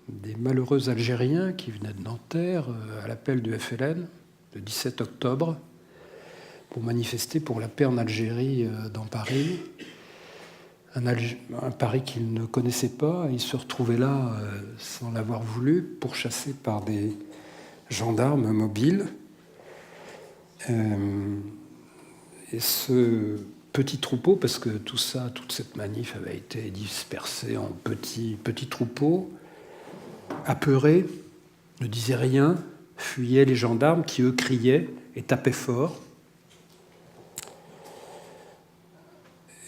des malheureux Algériens qui venaient de Nanterre à l'appel du FLN, le 17 octobre, pour manifester pour la paix en Algérie dans Paris. Un Paris qu'ils ne connaissaient pas. Ils se retrouvaient là sans l'avoir voulu, pourchassés par des gendarmes mobiles. Et ce petit troupeau, parce que tout ça, toute cette manif avait été dispersée en petits troupeaux, apeurés, ne disaient rien, fuyaient les gendarmes qui, eux, criaient et tapaient fort.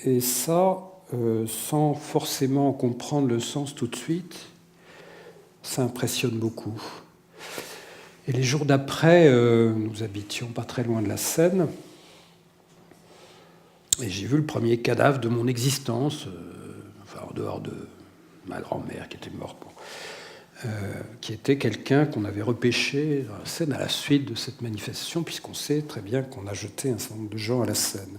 Et ça, sans forcément comprendre le sens tout de suite, ça impressionne beaucoup. Et les jours d'après, nous habitions pas très loin de la Seine, et j'ai vu le premier cadavre de mon existence, enfin en dehors de ma grand-mère qui était morte. qui était quelqu'un qu'on avait repêché dans la Seine à la suite de cette manifestation, puisqu'on sait très bien qu'on a jeté un certain nombre de gens à la Seine.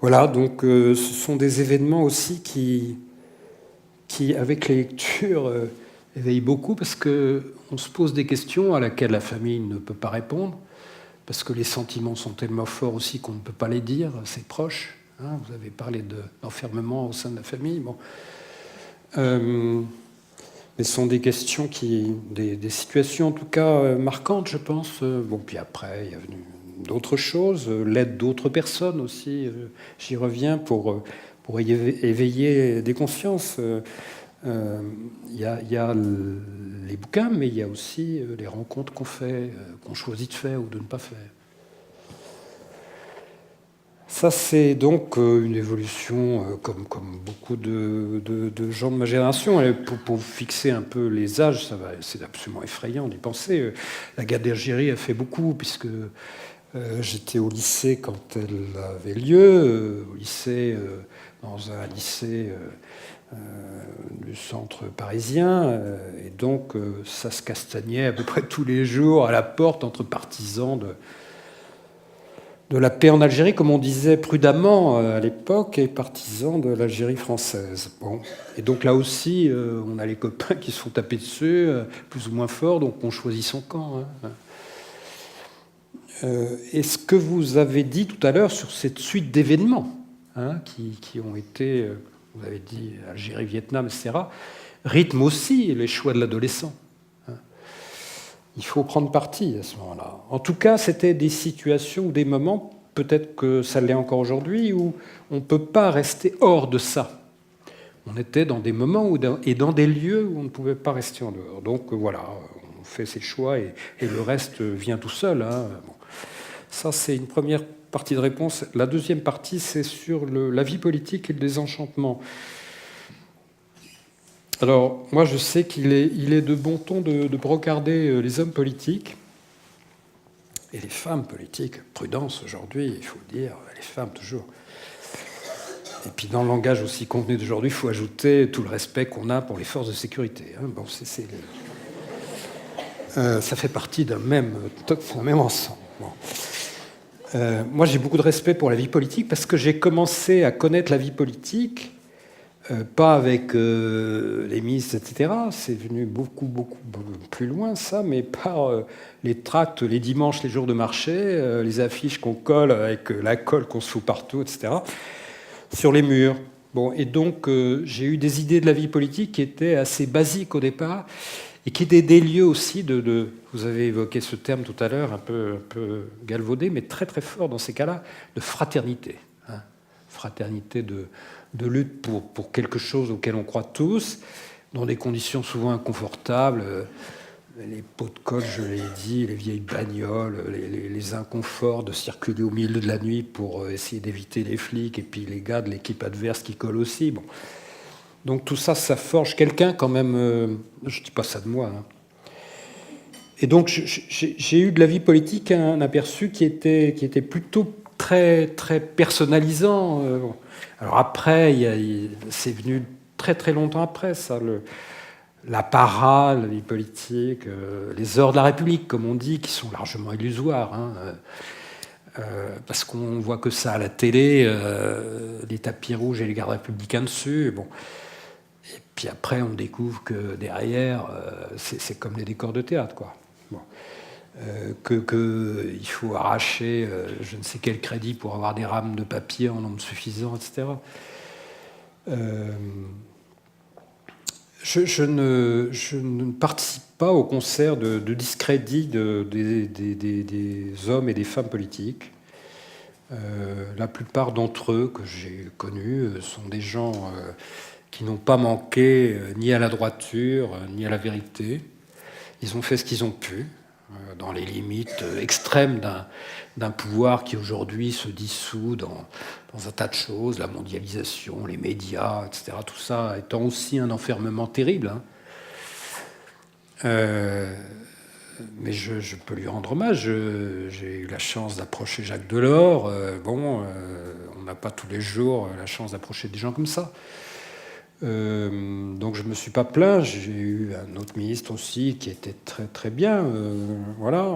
Voilà, donc ce sont des événements aussi qui avec les lectures, éveillent beaucoup, parce qu'on se pose des questions à laquelle la famille ne peut pas répondre, parce que les sentiments sont tellement forts aussi qu'on ne peut pas les dire à ses proches. Hein, vous avez parlé d'enfermement au sein de la famille. Bon. Mais ce sont des questions des situations en tout cas marquantes, je pense. Bon, puis après, il y a venu d'autres choses, l'aide d'autres personnes aussi. J'y reviens pour éveiller des consciences. Il y a les bouquins, mais il y a aussi les rencontres qu'on fait, qu'on choisit de faire ou de ne pas faire. Ça, c'est donc une évolution, comme beaucoup de gens de ma génération. Et pour fixer un peu les âges, c'est absolument effrayant d'y penser. La guerre d'Algérie a fait beaucoup, puisque j'étais au lycée quand elle avait lieu, dans un lycée du centre parisien, et donc ça se castagnait à peu près tous les jours à la porte entre partisans de la paix en Algérie, comme on disait prudemment à l'époque, et partisans de l'Algérie française. Bon. Et donc là aussi, on a les copains qui se font taper dessus, plus ou moins fort, donc on choisit son camp. Hein. Et ce que vous avez dit tout à l'heure sur cette suite d'événements hein, qui ont été, vous avez dit Algérie, Vietnam, etc., rythme aussi les choix de l'adolescent. Il faut prendre parti à ce moment-là. En tout cas, c'était des situations ou des moments, peut-être que ça l'est encore aujourd'hui, où on ne peut pas rester hors de ça. On était dans des moments et dans des lieux où on ne pouvait pas rester en dehors. Donc voilà, on fait ses choix et le reste vient tout seul. Hein. Bon. Ça, c'est une première partie de réponse. La deuxième partie, c'est sur la vie politique et le désenchantement. Alors, moi, je sais qu'il est de bon ton de brocarder les hommes politiques et les femmes politiques. Prudence, aujourd'hui, il faut dire, les femmes, toujours. Et puis, dans le langage aussi convenu d'aujourd'hui, il faut ajouter tout le respect qu'on a pour les forces de sécurité. Hein. Bon, ça fait partie d'un même ensemble. Bon. Moi, j'ai beaucoup de respect pour la vie politique parce que j'ai commencé à connaître la vie politique pas avec les ministres, etc. C'est venu beaucoup plus loin, ça, mais par les tracts, les dimanches, les jours de marché, les affiches qu'on colle avec la colle qu'on se fout partout, etc., sur les murs. Bon, et donc, j'ai eu des idées de la vie politique qui étaient assez basiques au départ et qui étaient des lieux aussi vous avez évoqué ce terme tout à l'heure, un peu galvaudé, mais très très fort dans ces cas-là, de fraternité. Hein, fraternité de lutte pour quelque chose auquel on croit tous, dans des conditions souvent inconfortables, les pots de colle, je l'ai dit, les vieilles bagnoles, les inconforts de circuler au milieu de la nuit pour essayer d'éviter les flics, et puis les gars de l'équipe adverse qui collent aussi. Bon. Donc tout ça, ça forge quelqu'un quand même, je ne dis pas ça de moi. Hein. Et donc j'ai eu de la vie politique un aperçu qui était plutôt très, très personnalisant. Bon. Alors après, c'est venu très très longtemps après, ça, l'apparat, la vie politique, les heures de la République, comme on dit, qui sont largement illusoires, hein, parce qu'on voit que ça à la télé, les tapis rouges et les gardes républicains dessus. Bon. Et puis après, on découvre que derrière, c'est comme les décors de théâtre, quoi. Bon. Il faut arracher je ne sais quel crédit pour avoir des rames de papier en nombre suffisant, etc. Je ne participe pas au concert de discrédit des hommes et des femmes politiques. La plupart d'entre eux que j'ai connus sont des gens qui n'ont pas manqué ni à la droiture, ni à la vérité. Ils ont fait ce qu'ils ont pu, dans les limites extrêmes d'un pouvoir qui aujourd'hui se dissout dans un tas de choses, la mondialisation, les médias, etc. Tout ça étant aussi un enfermement terrible. Hein. Mais je peux lui rendre hommage. J'ai eu la chance d'approcher Jacques Delors. On n'a pas tous les jours la chance d'approcher des gens comme ça. Donc je ne me suis pas plaint. J'ai eu un autre ministre aussi qui était très très bien. Voilà.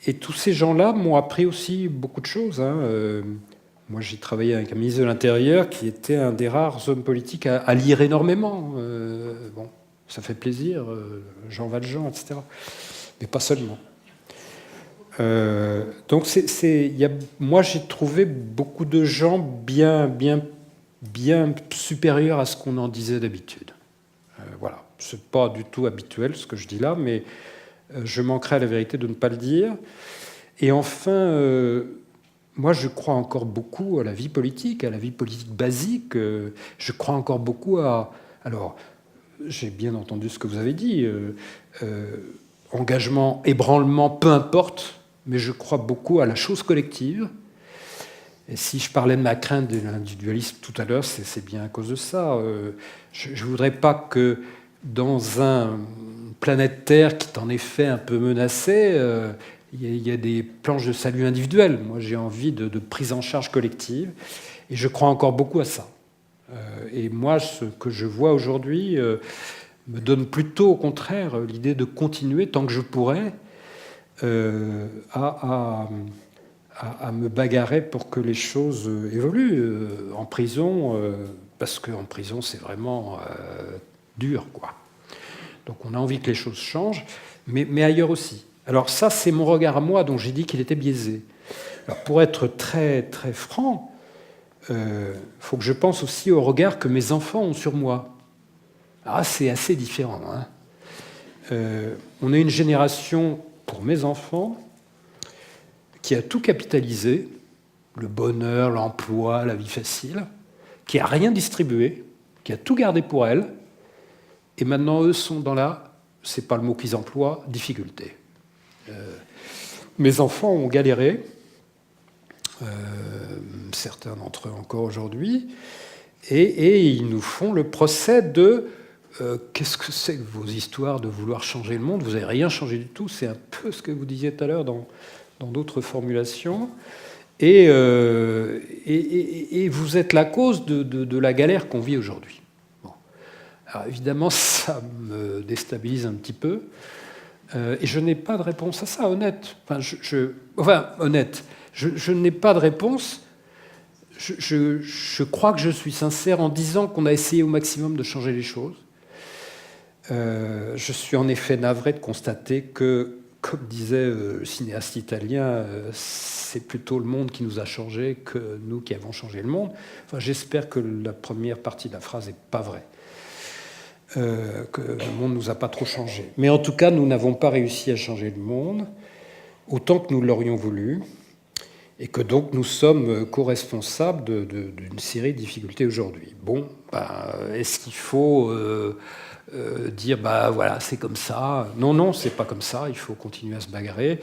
Et tous ces gens-là m'ont appris aussi beaucoup de choses. Moi, j'ai travaillé avec un ministre de l'Intérieur qui était un des rares hommes politiques à lire énormément. Bon, ça fait plaisir, Jean Valjean, etc. Mais pas seulement. Donc, moi, j'ai trouvé beaucoup de gens bien supérieurs à ce qu'on en disait d'habitude. Voilà. C'est pas du tout habituel ce que je dis là, mais je manquerais à la vérité de ne pas le dire. Et enfin, moi, je crois encore beaucoup à la vie politique basique. Je crois encore beaucoup à... Alors, j'ai bien entendu ce que vous avez dit. Engagement, ébranlement, peu importe, mais je crois beaucoup à la chose collective. Et si je parlais de ma crainte de l'individualisme tout à l'heure, c'est bien à cause de ça. Je ne voudrais pas que dans une planète Terre qui est en effet un peu menacée, il y a des planches de salut individuelles. Moi, j'ai envie de prise en charge collective, et je crois encore beaucoup à ça. Et moi, ce que je vois aujourd'hui me donne plutôt, au contraire, l'idée de continuer, tant que je pourrais, à me bagarrer pour que les choses évoluent. En prison, parce qu'en prison, c'est vraiment dur, quoi. Donc on a envie que les choses changent, mais ailleurs aussi. Alors ça, c'est mon regard à moi, dont j'ai dit qu'il était biaisé. Alors pour être très, très franc, faut que je pense aussi au regard que mes enfants ont sur moi. Ah, c'est assez différent. On est une génération, pour mes enfants, qui a tout capitalisé, le bonheur, l'emploi, la vie facile, qui n'a rien distribué, qui a tout gardé pour elle, et maintenant eux sont dans la, c'est pas le mot qu'ils emploient, difficulté. Mes enfants ont galéré, certains d'entre eux encore aujourd'hui, et ils nous font le procès de qu'est-ce que c'est que vos histoires de vouloir changer le monde? Vous n'avez rien changé du tout, c'est un peu ce que vous disiez tout à l'heure dans d'autres formulations. Et vous êtes la cause de la galère qu'on vit aujourd'hui. Bon. Alors évidemment, ça me déstabilise un petit peu. Et je n'ai pas de réponse à ça, honnête. Honnête. Je n'ai pas de réponse. Je crois que je suis sincère en disant qu'on a essayé au maximum de changer les choses. Je suis en effet navré de constater que, comme disait le cinéaste italien, c'est plutôt le monde qui nous a changé que nous qui avons changé le monde. Enfin, j'espère que la première partie de la phrase n'est pas vraie, que le monde ne nous a pas trop changé. Mais en tout cas, nous n'avons pas réussi à changer le monde autant que nous l'aurions voulu, et que donc nous sommes co-responsables d'une série de difficultés aujourd'hui. Bon, est-ce qu'il faut dire voilà, c'est comme ça? Non, c'est pas comme ça. Il faut continuer à se bagarrer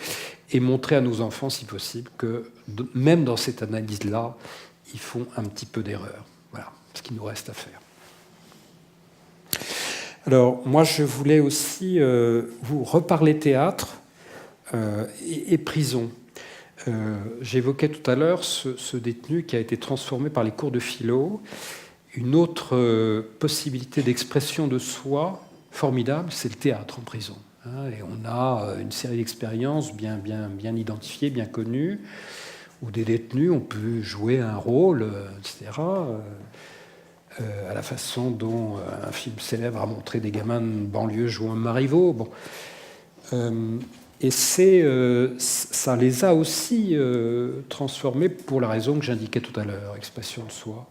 et montrer à nos enfants, si possible, que même dans cette analyse-là, ils font un petit peu d'erreur. Voilà ce qu'il nous reste à faire. Alors, moi, je voulais aussi vous reparler théâtre et prison. J'évoquais tout à l'heure ce détenu qui a été transformé par les cours de philo. Une autre possibilité d'expression de soi formidable, c'est le théâtre en prison. Et on a une série d'expériences bien identifiées, bien connues, où des détenus ont pu jouer un rôle, etc., à la façon dont un film célèbre a montré des gamins de banlieue jouant un Marivaux. Bon. Et ça les a aussi transformés pour la raison que j'indiquais tout à l'heure, expression de soi.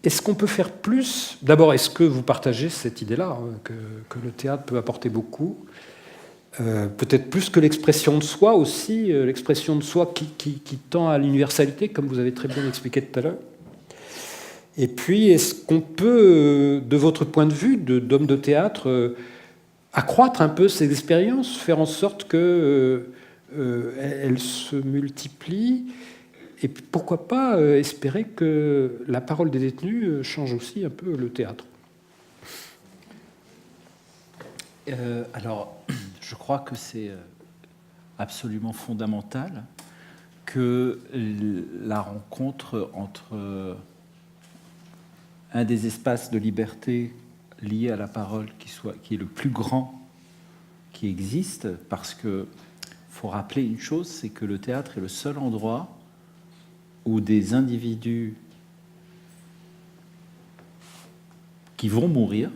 Est-ce qu'on peut faire plus? D'abord, est-ce que vous partagez cette idée-là, que le théâtre peut apporter beaucoup? Peut-être plus que l'expression de soi aussi, l'expression de soi qui tend à l'universalité, comme vous avez très bien expliqué tout à l'heure. Et puis, est-ce qu'on peut, de votre point de vue d'homme de théâtre, accroître un peu ces expériences, faire en sorte qu'elles se multiplient, et pourquoi pas espérer que la parole des détenus change aussi un peu le théâtre? Alors, je crois que c'est absolument fondamental que la rencontre entre un des espaces de liberté liés à la parole qui est le plus grand qui existe, parce que faut rappeler une chose, c'est que le théâtre est le seul endroit où des individus qui vont mourir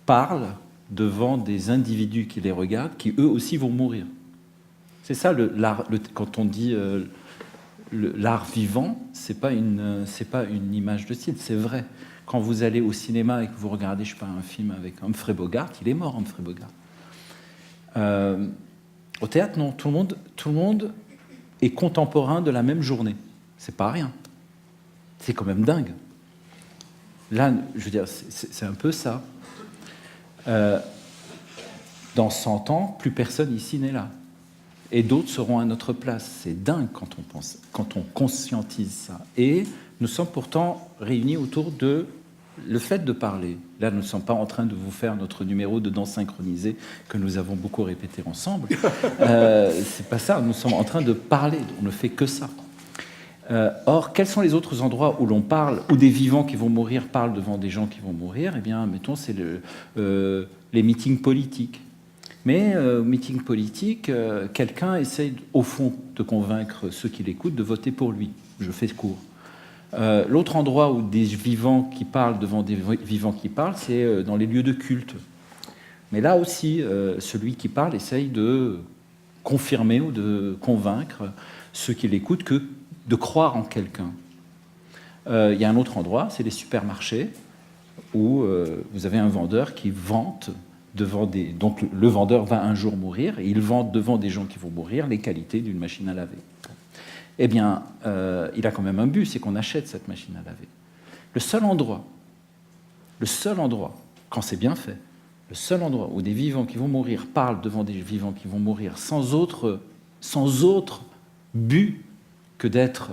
parlent devant des individus qui les regardent, qui eux aussi vont mourir. C'est ça l'art. Quand on dit l'art vivant, c'est pas une image de style, c'est vrai. Quand vous allez au cinéma et que vous regardez, je sais pas, un film avec Humphrey Bogart, il est mort, Humphrey Bogart. Au théâtre, non, tout le monde est contemporain de la même journée. C'est pas rien. C'est quand même dingue. Là, je veux dire, c'est un peu ça. Dans 100 ans, plus personne ici n'est là. Et d'autres seront à notre place. C'est dingue quand on conscientise ça. Et nous sommes pourtant réunis autour de le fait de parler. Là, nous ne sommes pas en train de vous faire notre numéro de danse synchronisée que nous avons beaucoup répété ensemble. C'est pas ça. Nous sommes en train de parler. On ne fait que ça. Or, quels sont les autres endroits où l'on parle, où des vivants qui vont mourir parlent devant des gens qui vont mourir? Eh bien, mettons, c'est les meetings politiques. Mais meeting politique, quelqu'un essaye au fond de convaincre ceux qui l'écoutent de voter pour lui. Je fais court. L'autre endroit où des vivants qui parlent devant des vivants qui parlent, c'est dans les lieux de culte. Mais là aussi, celui qui parle essaye de confirmer ou de convaincre ceux qui l'écoutent de croire en quelqu'un. Il y a un autre endroit, c'est les supermarchés, où vous avez un vendeur qui vante devant des... Donc le vendeur va un jour mourir, et il vante devant des gens qui vont mourir les qualités d'une machine à laver. Eh bien, il a quand même un but, c'est qu'on achète cette machine à laver. Le seul endroit, quand c'est bien fait, le seul endroit où des vivants qui vont mourir parlent devant des vivants qui vont mourir sans autre but que d'être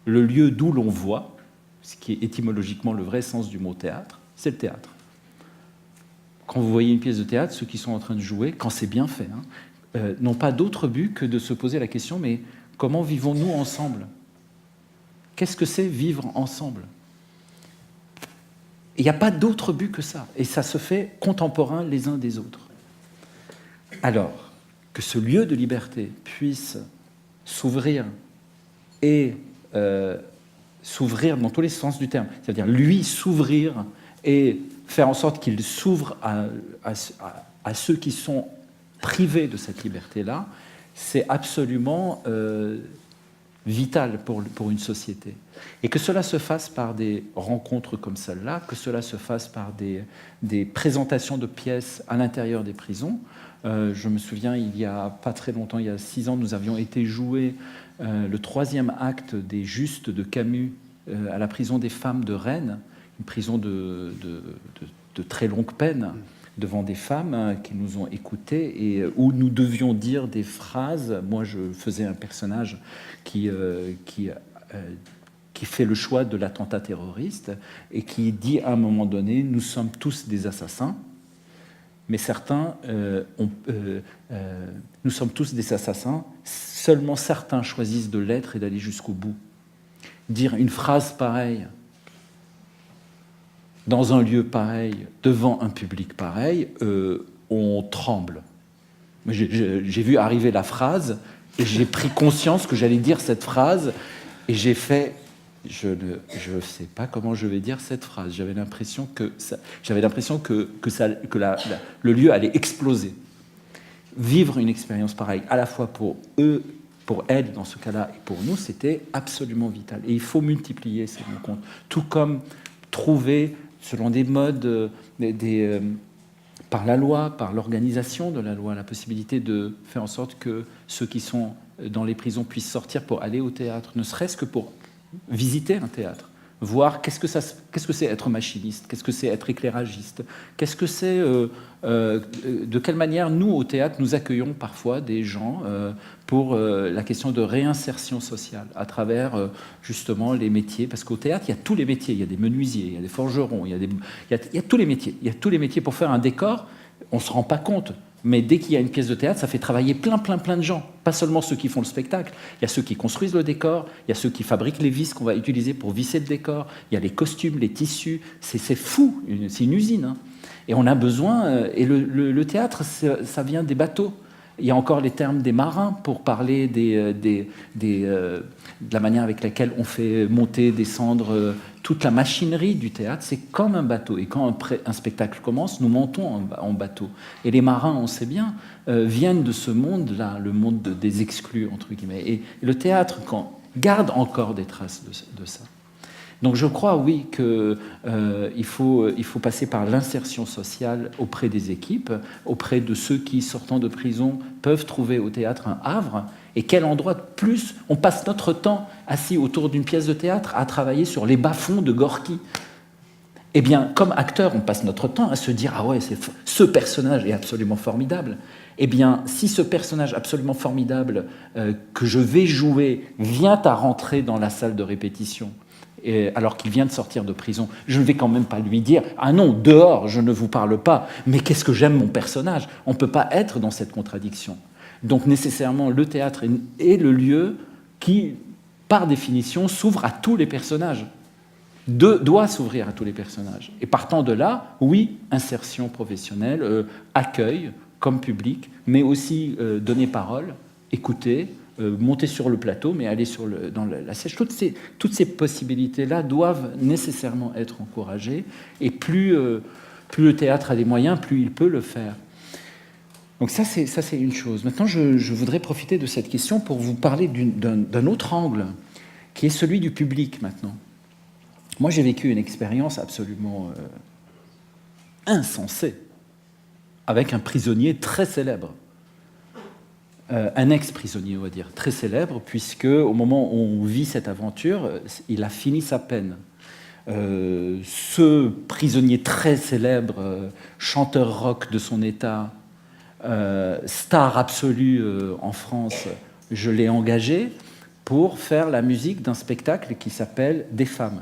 le lieu d'où l'on voit, ce qui est étymologiquement le vrai sens du mot théâtre, c'est le théâtre. Quand vous voyez une pièce de théâtre, ceux qui sont en train de jouer, quand c'est bien fait, n'ont pas d'autre but que de se poser la question, mais comment vivons-nous ensemble? Qu'est-ce que c'est vivre ensemble? Il n'y a pas d'autre but que ça, et ça se fait contemporain les uns des autres. Alors, que ce lieu de liberté puisse s'ouvrir et s'ouvrir dans tous les sens du terme, c'est-à-dire lui s'ouvrir et faire en sorte qu'il s'ouvre à ceux qui sont privés de cette liberté-là, c'est absolument vital pour une société. Et que cela se fasse par des rencontres comme celle-là, que cela se fasse par des présentations de pièces à l'intérieur des prisons. Je me souviens, il y a pas très longtemps, il y a 6 ans, nous avions été jouer le 3e acte des Justes de Camus à la prison des femmes de Rennes, une prison de très longue peine, devant des femmes qui nous ont écoutés et où nous devions dire des phrases. Moi, je faisais un personnage qui fait le choix de l'attentat terroriste et qui dit à un moment donné « Nous sommes tous des assassins ». Mais certains, nous sommes tous des assassins, seulement certains choisissent de l'être et d'aller jusqu'au bout. Dire une phrase pareille, dans un lieu pareil, devant un public pareil, on tremble. J'ai vu arriver la phrase, et j'ai pris conscience que j'allais dire cette phrase, et j'ai fait... Je ne sais pas comment je vais dire cette phrase. J'avais l'impression que le lieu allait exploser. Vivre une expérience pareille, à la fois pour eux, pour elles, dans ce cas-là, et pour nous, c'était absolument vital. Et il faut multiplier ces rencontres. Tout comme trouver, selon des modes, par la loi, par l'organisation de la loi, la possibilité de faire en sorte que ceux qui sont dans les prisons puissent sortir pour aller au théâtre, ne serait-ce que pour visiter un théâtre, voir qu'est-ce que c'est être machiniste, qu'est-ce que c'est être éclairagiste, qu'est-ce que c'est, de quelle manière nous, au théâtre, nous accueillons parfois des gens pour la question de réinsertion sociale à travers justement les métiers, parce qu'au théâtre, il y a tous les métiers, il y a des menuisiers, il y a des forgerons, il y a tous les métiers, il y a tous les métiers. Pour faire un décor, on ne se rend pas compte, Mais dès qu'il y a une pièce de théâtre, ça fait travailler plein de gens. Pas seulement ceux qui font le spectacle. Il y a ceux qui construisent le décor, il y a ceux qui fabriquent les vis qu'on va utiliser pour visser le décor, il y a les costumes, les tissus. C'est fou, c'est une usine. Hein. Et on a besoin... Et le théâtre, ça vient des bateaux. Il y a encore les termes des marins pour parler de la manière avec laquelle on fait monter, descendre toute la machinerie du théâtre. C'est comme un bateau. Et quand un spectacle commence, nous montons en bateau. Et les marins, on sait bien, viennent de ce monde-là, le monde des exclus, entre guillemets. Et le théâtre garde encore des traces de ça. Donc je crois, oui, qu'il faut passer par l'insertion sociale auprès des équipes, auprès de ceux qui, sortant de prison, peuvent trouver au théâtre un havre. Et quel endroit de plus on passe notre temps assis autour d'une pièce de théâtre à travailler sur les bas-fonds de Gorky. Eh bien, comme acteur, on passe notre temps à se dire « Ah ouais, ce personnage est absolument formidable ». Eh bien, si ce personnage absolument formidable que je vais jouer vient à rentrer dans la salle de répétition, alors qu'il vient de sortir de prison, je ne vais quand même pas lui dire « Ah non, dehors, je ne vous parle pas, mais qu'est-ce que j'aime mon personnage ?» On ne peut pas être dans cette contradiction. Donc nécessairement, le théâtre est le lieu qui, par définition, s'ouvre à tous les personnages, doit s'ouvrir à tous les personnages. Et partant de là, oui, insertion professionnelle, accueil comme public, mais aussi donner parole, écouter, monter sur le plateau, mais aller dans la siège. Toutes ces possibilités-là doivent nécessairement être encouragées, et plus le théâtre a des moyens, plus il peut le faire. Donc ça, c'est une chose. Maintenant, je voudrais profiter de cette question pour vous parler d'un autre angle, qui est celui du public, maintenant. Moi, j'ai vécu une expérience absolument insensée, avec un prisonnier très célèbre. Un ex-prisonnier, on va dire, très célèbre, puisque au moment où on vit cette aventure, il a fini sa peine. Ce prisonnier très célèbre, chanteur rock de son état, star absolue en France, je l'ai engagé pour faire la musique d'un spectacle qui s'appelle Des femmes.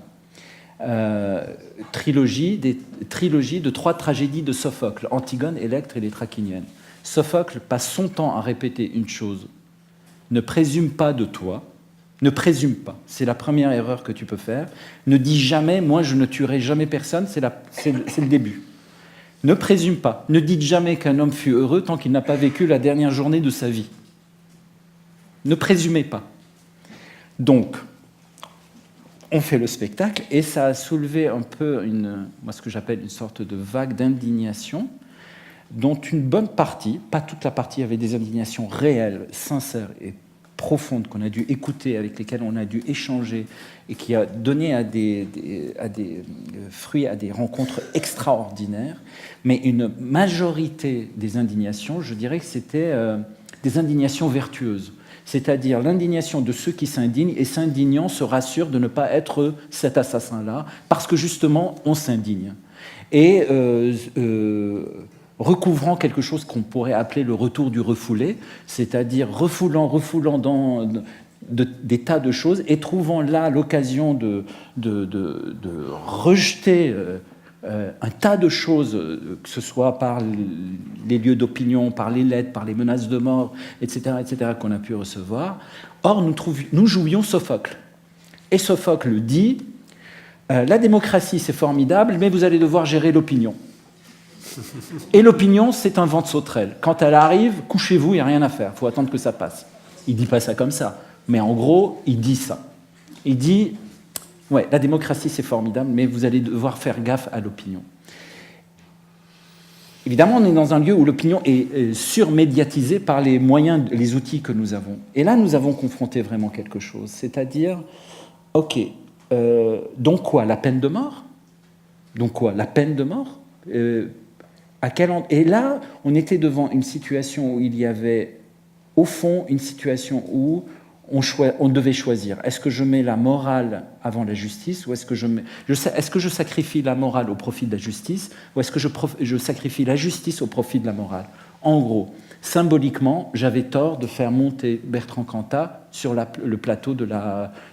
Trilogie de 3 tragédies de Sophocle, Antigone, Électre et les Trachiniennes. Sophocle passe son temps à répéter une chose: ne présume pas de toi, ne présume pas, c'est la première erreur que tu peux faire. Ne dis jamais, moi je ne tuerai jamais personne, c'est le début. Ne présume pas, ne dites jamais qu'un homme fut heureux tant qu'il n'a pas vécu la dernière journée de sa vie. Ne présumez pas. Donc, on fait le spectacle et ça a soulevé un peu ce que j'appelle une sorte de vague d'indignation, dont une bonne partie, pas toute la partie, avait des indignations réelles, sincères et profondes qu'on a dû écouter, avec lesquelles on a dû échanger et qui a donné à des fruits à des rencontres extraordinaires. Mais une majorité des indignations, je dirais que c'était des indignations vertueuses. C'est-à-dire l'indignation de ceux qui s'indignent et s'indignant se rassurent de ne pas être cet assassin-là, parce que justement, on s'indigne. Et recouvrant quelque chose qu'on pourrait appeler le retour du refoulé, c'est-à-dire refoulant dans des tas de choses et trouvant là l'occasion de rejeter un tas de choses, que ce soit par les lieux d'opinion, par les lettres, par les menaces de mort, etc., qu'on a pu recevoir. Or, nous jouions Sophocle. Et Sophocle dit « La démocratie, c'est formidable, mais vous allez devoir gérer l'opinion. » Et l'opinion, c'est un vent de sauterelle. Quand elle arrive, couchez-vous, il n'y a rien à faire, il faut attendre que ça passe. Il ne dit pas ça comme ça, mais en gros, il dit ça. Il dit « Ouais, la démocratie, c'est formidable, mais vous allez devoir faire gaffe à l'opinion. » Évidemment, on est dans un lieu où l'opinion est surmédiatisée par les moyens, les outils que nous avons. Et là, nous avons confronté vraiment quelque chose, c'est-à-dire, ok, donc quoi, la peine de mort ? Donc quoi, la peine de mort ? Et là, on était devant une situation où il y avait, au fond, une situation où on devait choisir. Est-ce que je mets la morale avant la justice, ou est-ce que je sacrifie la morale au profit de la justice, ou est-ce que je sacrifie la justice au profit de la morale ? En gros, symboliquement, j'avais tort de faire monter Bertrand Cantat sur le plateau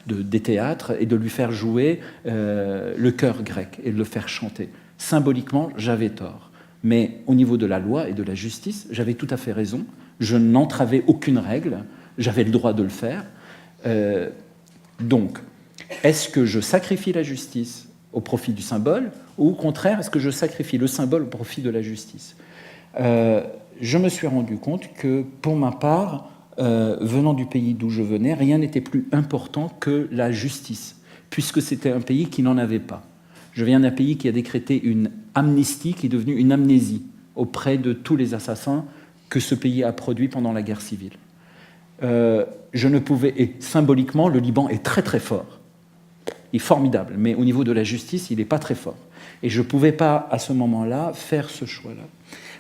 des théâtres et de lui faire jouer le chœur grec et de le faire chanter. Symboliquement, j'avais tort. Mais au niveau de la loi et de la justice, j'avais tout à fait raison. Je n'entravais aucune règle. J'avais le droit de le faire. Donc, est-ce que je sacrifie la justice au profit du symbole, ou au contraire, est-ce que je sacrifie le symbole au profit de la justice? Je me suis rendu compte que, pour ma part, venant du pays d'où je venais, rien n'était plus important que la justice, puisque c'était un pays qui n'en avait pas. Je viens d'un pays qui a décrété une amnistie qui est devenue une amnésie auprès de tous les assassins que ce pays a produits pendant la guerre civile. Je ne pouvais, et symboliquement, le Liban est très très fort. Il est formidable, mais au niveau de la justice, il n'est pas très fort. Et je ne pouvais pas, à ce moment-là, faire ce choix-là.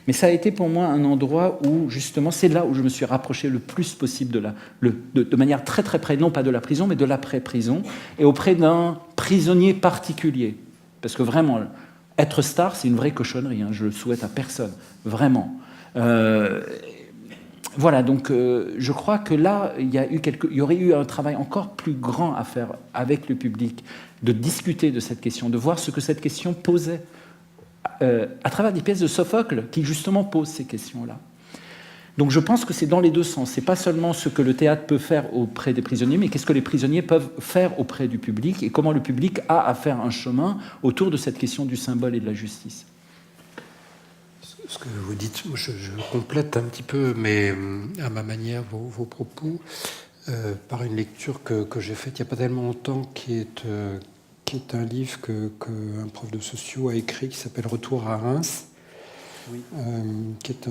Mais ça a été pour moi un endroit où, justement, c'est là où je me suis rapproché le plus possible de manière très très près, non pas de la prison, mais de l'après-prison, et auprès d'un prisonnier particulier. Parce que vraiment, être star, c'est une vraie cochonnerie, hein, je le souhaite à personne, vraiment. Voilà, donc je crois que là, il y aurait eu un travail encore plus grand à faire avec le public, de discuter de cette question, de voir ce que cette question posait, à travers des pièces de Sophocle qui justement posent ces questions-là. Donc je pense que c'est dans les deux sens. C'est pas seulement ce que le théâtre peut faire auprès des prisonniers, mais qu'est-ce que les prisonniers peuvent faire auprès du public et comment le public a à faire un chemin autour de cette question du symbole et de la justice. Ce que vous dites, je complète un petit peu, mais à ma manière, vos propos, par une lecture que j'ai faite il n'y a pas tellement longtemps, qui est un livre qu'un prof de socio a écrit, qui s'appelle « Retour à Reims oui. », qui est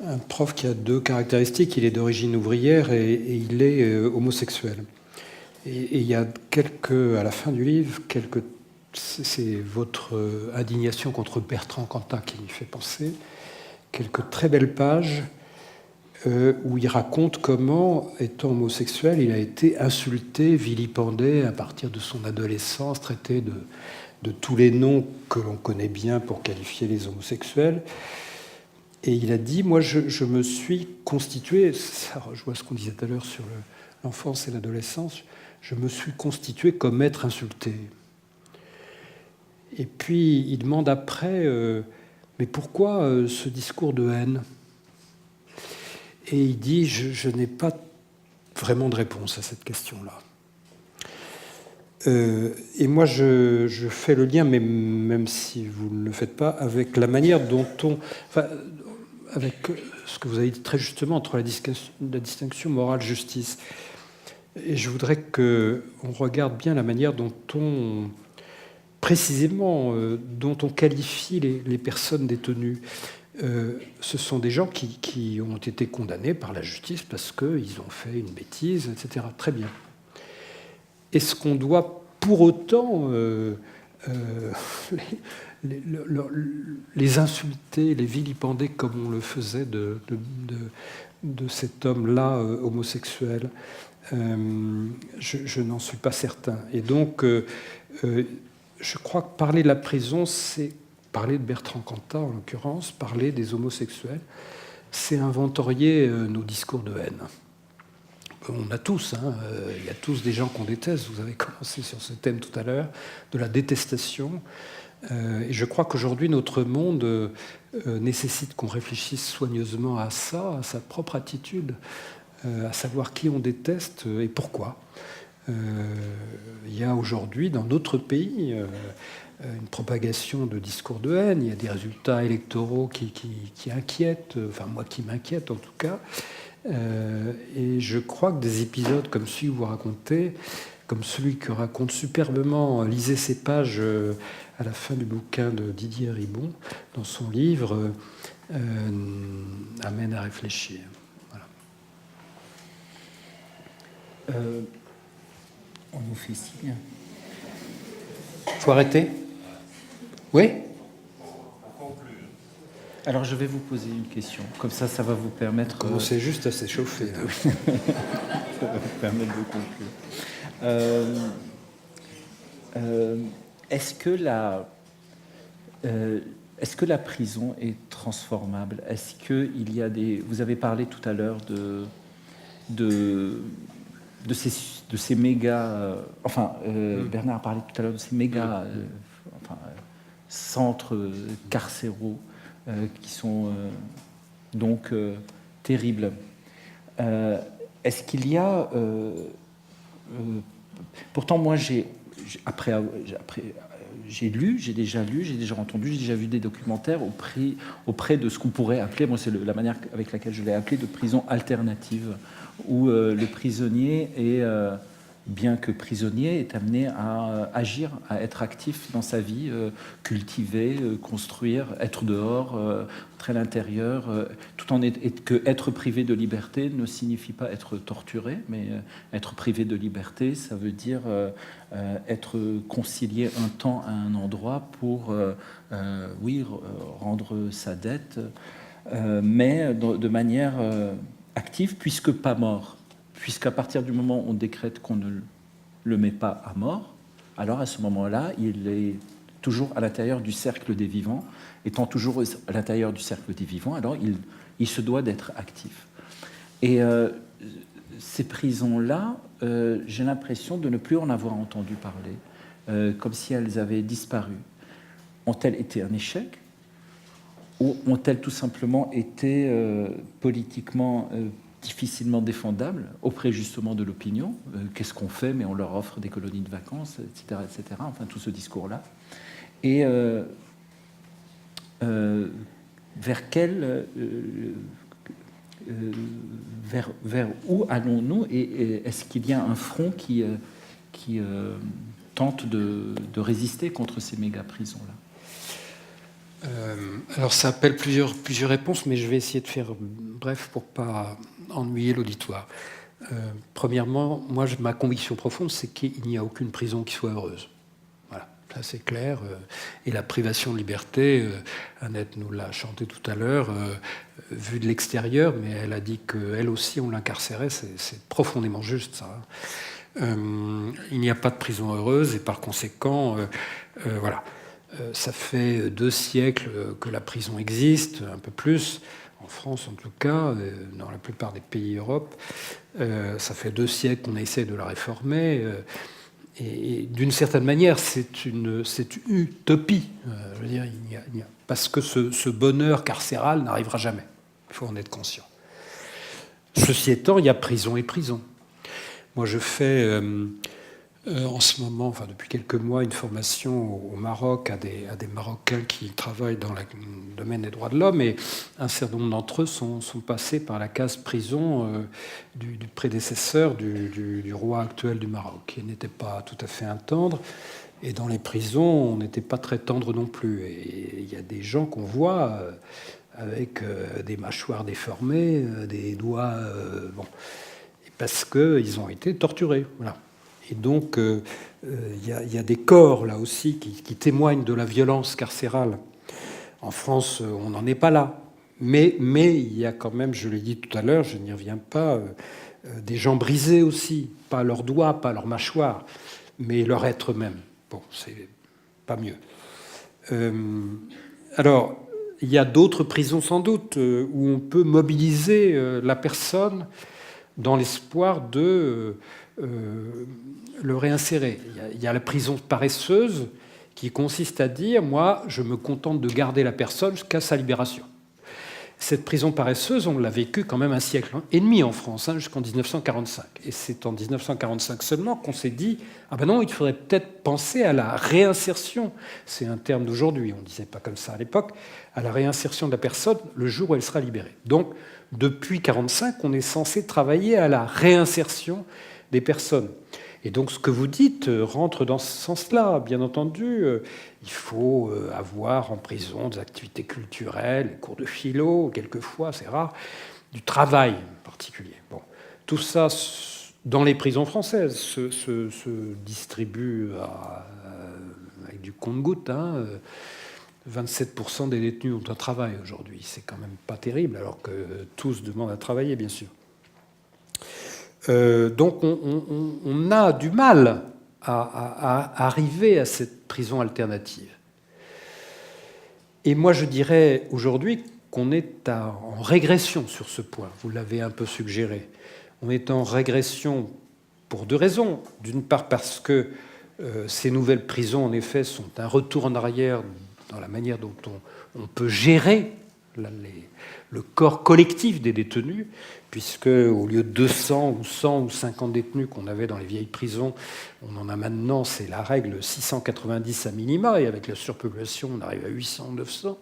un prof qui a deux caractéristiques. Il est d'origine ouvrière et il est homosexuel. Et il y a à la fin du livre, c'est votre indignation contre Bertrand Cantat qui m'y fait penser, quelques très belles pages où il raconte comment, étant homosexuel, il a été insulté, vilipendé à partir de son adolescence, traité de tous les noms que l'on connaît bien pour qualifier les homosexuels. Et il a dit, moi je me suis constitué, ça rejoint ce qu'on disait tout à l'heure sur l'enfance et l'adolescence, je me suis constitué comme être insulté. Et puis il demande après, mais pourquoi ce discours de haine ? Et il dit, je n'ai pas vraiment de réponse à cette question-là. Et moi, je fais le lien, mais même si vous ne le faites pas, avec la manière dont avec ce que vous avez dit très justement entre la distinction morale-justice. Et je voudrais qu'on regarde bien la manière dont précisément, dont on qualifie les personnes détenues. Ce sont des gens qui ont été condamnés par la justice parce qu'ils ont fait une bêtise, etc. Très bien. Est-ce qu'on doit pour autant les insulter, les vilipender comme on le faisait de cet homme-là homosexuel? Je n'en suis pas certain. Et donc, je crois que parler de la prison, c'est parler de Bertrand Cantat, en l'occurrence, parler des homosexuels, c'est inventorier nos discours de haine. On a tous, il y a tous des gens qu'on déteste. Vous avez commencé sur ce thème tout à l'heure, de la détestation. Et je crois qu'aujourd'hui, notre monde nécessite qu'on réfléchisse soigneusement à ça, à sa propre attitude, à savoir qui on déteste et pourquoi. Il y a aujourd'hui, dans notre pays, une propagation de discours de haine. Il y a des résultats électoraux qui inquiètent, enfin moi qui m'inquiète en tout cas. Et je crois que des épisodes comme celui que vous racontez, comme celui que raconte superbement, lisez ces pages à la fin du bouquin de Didier Ribon, dans son livre, amène à réfléchir. Voilà. On nous fait signe. Faut arrêter ? Oui ? Alors je vais vous poser une question. Comme ça va vous permettre... Commencez juste à s'échauffer. Ça va vous permettre de conclure. Est-ce que la prison est transformable ? Est-ce qu'il y a des... Vous avez parlé tout à l'heure de ces méga... Bernard a parlé tout à l'heure de ces méga centres carcéraux qui sont donc terribles. Est-ce qu'il y a... pourtant, moi, j'ai lu, j'ai déjà entendu, j'ai déjà vu des documentaires auprès de ce qu'on pourrait appeler, moi c'est la manière avec laquelle je l'ai appelé, de prison alternative, où le prisonnier est, bien que prisonnier, est amené à agir, à être actif dans sa vie, cultiver, construire, être dehors, être à l'intérieur, tout en que être privé de liberté ne signifie pas être torturé, mais être privé de liberté, ça veut dire être concilié un temps à un endroit pour, oui, rendre sa dette, mais de manière active, puisque pas mort. Puisqu'à partir du moment où on décrète qu'on ne le met pas à mort, alors à ce moment-là, il est toujours à l'intérieur du cercle des vivants. Étant toujours à l'intérieur du cercle des vivants, alors il se doit d'être actif. Et ces prisons-là, j'ai l'impression de ne plus en avoir entendu parler, comme si elles avaient disparu. Ont-elles été un échec ? Ou ont-elles tout simplement été politiquement difficilement défendables auprès justement de l'opinion? Qu'est-ce qu'on fait? Mais on leur offre des colonies de vacances, etc., etc. Enfin, tout ce discours-là. Et vers quel... vers où allons-nous, et est-ce qu'il y a un front qui tente de résister contre ces méga-prisons-là? Alors ça appelle plusieurs réponses, mais je vais essayer de faire bref pour ne pas ennuyer l'auditoire. Premièrement, moi, ma conviction profonde, c'est qu'il n'y a aucune prison qui soit heureuse. Voilà, ça c'est clair. Et la privation de liberté, Annette nous l'a chanté tout à l'heure, vue de l'extérieur, mais elle a dit qu'elle aussi, on l'incarcérait, c'est profondément juste, ça. Il n'y a pas de prison heureuse, et par conséquent, voilà. Ça fait 2 siècles que la prison existe, un peu plus, en France en tout cas, dans la plupart des pays d'Europe. Ça fait 2 siècles qu'on essaie de la réformer. Et d'une certaine manière, c'est une utopie. Je veux dire, parce que ce bonheur carcéral n'arrivera jamais. Il faut en être conscient. Ceci étant, il y a prison et prison. Moi, je fais... en ce moment, enfin depuis quelques mois, une formation au Maroc à des Marocains qui travaillent dans le domaine des droits de l'homme, et un certain nombre d'entre eux sont passés par la case prison du prédécesseur du roi actuel du Maroc, qui n'était pas tout à fait un tendre, et dans les prisons, on n'était pas très tendre non plus. Et il y a des gens qu'on voit avec des mâchoires déformées, des doigts... bon, parce qu'ils ont été torturés, voilà. Et donc, il y a des corps, là aussi, qui témoignent de la violence carcérale. En France, on n'en est pas là. Mais il y a quand même, je l'ai dit tout à l'heure, je n'y reviens pas, des gens brisés aussi. Pas leurs doigts, pas leurs mâchoires, mais leur être même. Bon, c'est pas mieux. Alors, il y a d'autres prisons, sans doute, où on peut mobiliser la personne dans l'espoir de... le réinsérer. Il y a la prison paresseuse qui consiste à dire, moi, je me contente de garder la personne jusqu'à sa libération. Cette prison paresseuse, on l'a vécue quand même un siècle et demi en France, jusqu'en 1945. Et c'est en 1945 seulement qu'on s'est dit, ah ben non, il faudrait peut-être penser à la réinsertion. C'est un terme d'aujourd'hui, on ne disait pas comme ça à l'époque, à la réinsertion de la personne le jour où elle sera libérée. Donc, depuis 1945, on est censé travailler à la réinsertion des personnes. Et donc ce que vous dites rentre dans ce sens-là. Bien entendu, il faut avoir en prison des activités culturelles, des cours de philo, quelquefois, c'est rare, du travail en particulier. Bon, tout ça, dans les prisons françaises, se distribue avec du compte-gouttes. 27% des détenus ont un travail aujourd'hui. C'est quand même pas terrible, alors que tous demandent à travailler, bien sûr. Donc on a du mal à arriver à cette prison alternative. Et moi je dirais aujourd'hui qu'on est en régression sur ce point. Vous l'avez un peu suggéré. On est en régression pour 2 raisons. D'une part parce que ces nouvelles prisons, en effet, sont un retour en arrière dans la manière dont on peut gérer le corps collectif des détenus, puisque au lieu de 200 ou 100 ou 50 détenus qu'on avait dans les vieilles prisons, on en a maintenant, c'est la règle, 690 à minima, et avec la surpopulation, on arrive à 800, 900.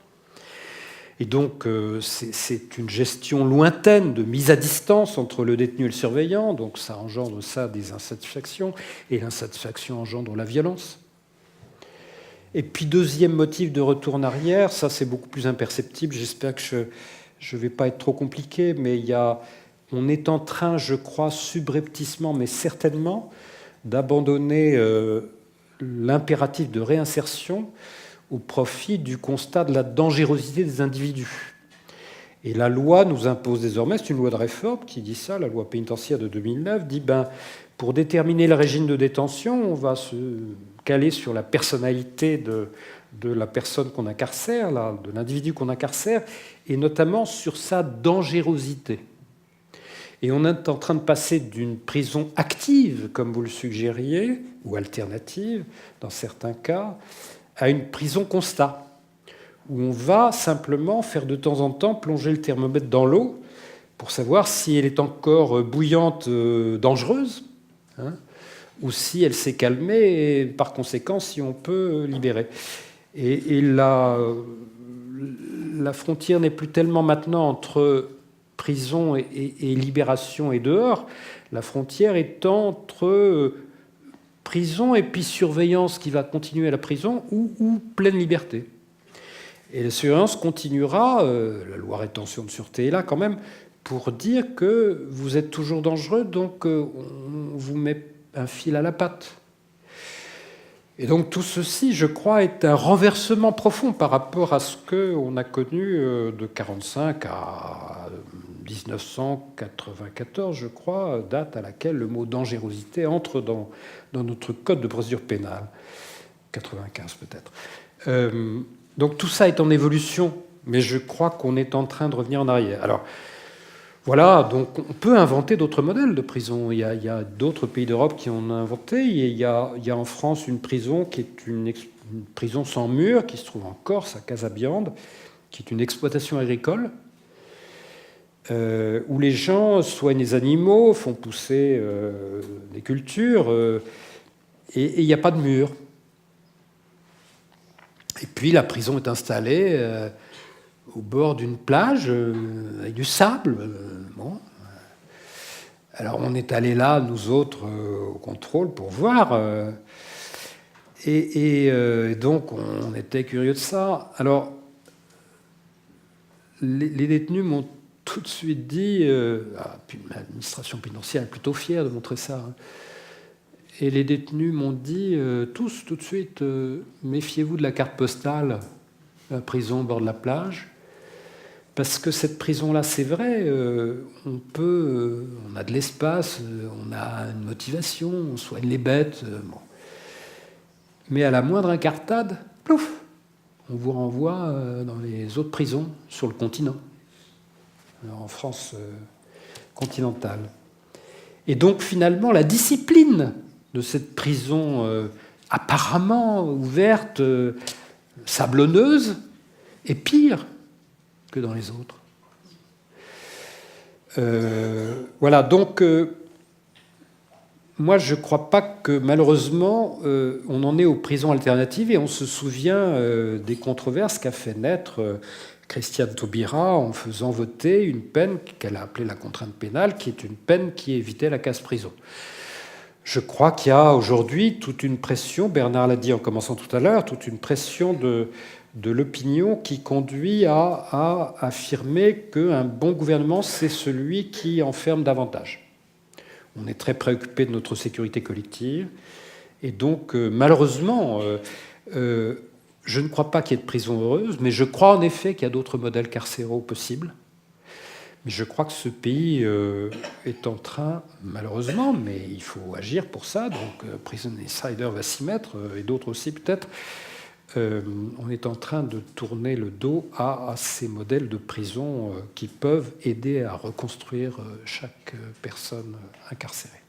Et donc, c'est une gestion lointaine de mise à distance entre le détenu et le surveillant, donc ça engendre ça des insatisfactions, et l'insatisfaction engendre la violence. Et puis, deuxième motif de retour en arrière, ça c'est beaucoup plus imperceptible, j'espère que je ne vais pas être trop compliqué, mais on est en train, je crois, subrepticement, mais certainement, d'abandonner l'impératif de réinsertion au profit du constat de la dangerosité des individus. Et la loi nous impose désormais, c'est une loi de réforme qui dit ça, la loi pénitentiaire de 2009, dit pour déterminer le régime de détention, on va se caler sur la personnalité de la personne qu'on incarcère, de l'individu qu'on incarcère, et notamment sur sa dangerosité. Et on est en train de passer d'une prison active, comme vous le suggériez, ou alternative, dans certains cas, à une prison constat, où on va simplement faire de temps en temps plonger le thermomètre dans l'eau pour savoir si elle est encore bouillante, dangereuse, ou si elle s'est calmée, et par conséquent, si on peut libérer. Et la frontière n'est plus tellement maintenant entre prison et libération et dehors. La frontière est entre prison et puis surveillance qui va continuer à la prison ou pleine liberté. Et la surveillance continuera, la loi rétention de sûreté est là quand même, pour dire que vous êtes toujours dangereux, donc on vous met un fil à la patte. Et donc tout ceci, je crois, est un renversement profond par rapport à ce qu'on a connu de 1945 à 1994, je crois, date à laquelle le mot dangerosité entre dans notre code de procédure pénale. 95 peut-être. Donc tout ça est en évolution, mais je crois qu'on est en train de revenir en arrière. Alors voilà, donc on peut inventer d'autres modèles de prison. Il y a d'autres pays d'Europe qui en ont inventé. Il y a en France une prison qui est une prison sans mur, qui se trouve en Corse, à Casabiande, qui est une exploitation agricole, où les gens soignent les animaux, font pousser des cultures, et il n'y a pas de mur. Et puis la prison est installée au bord d'une plage avec du sable. Bon. Alors on est allé là, nous autres, au contrôle pour voir. Et donc on était curieux de ça. Alors les détenus m'ont tout de suite dit, puis l'administration pénitentiaire est plutôt fière de montrer ça, et les détenus m'ont dit tous tout de suite, méfiez-vous de la carte postale, la prison au bord de la plage, parce que cette prison-là, c'est vrai, on a de l'espace, on a une motivation, on soigne les bêtes, bon. Mais à la moindre incartade, plouf, on vous renvoie dans les autres prisons sur le continent, en France continentale. Et donc finalement, la discipline de cette prison apparemment ouverte, sablonneuse, est pire que dans les autres. Voilà, donc moi je ne crois pas que malheureusement on en est aux prisons alternatives, et on se souvient des controverses qu'a fait naître Christiane Taubira en faisant voter une peine qu'elle a appelée la contrainte pénale, qui est une peine qui évitait la casse-prison. Je crois qu'il y a aujourd'hui toute une pression, Bernard l'a dit en commençant tout à l'heure, toute une pression de l'opinion qui conduit à affirmer qu'un bon gouvernement, c'est celui qui enferme davantage. On est très préoccupé de notre sécurité collective, et donc malheureusement, je ne crois pas qu'il y ait de prison heureuse, mais je crois en effet qu'il y a d'autres modèles carcéraux possibles. Mais je crois que ce pays est en train, malheureusement, mais il faut agir pour ça, donc Prison Insider va s'y mettre, et d'autres aussi peut-être, on est en train de tourner le dos à ces modèles de prison qui peuvent aider à reconstruire chaque personne incarcérée.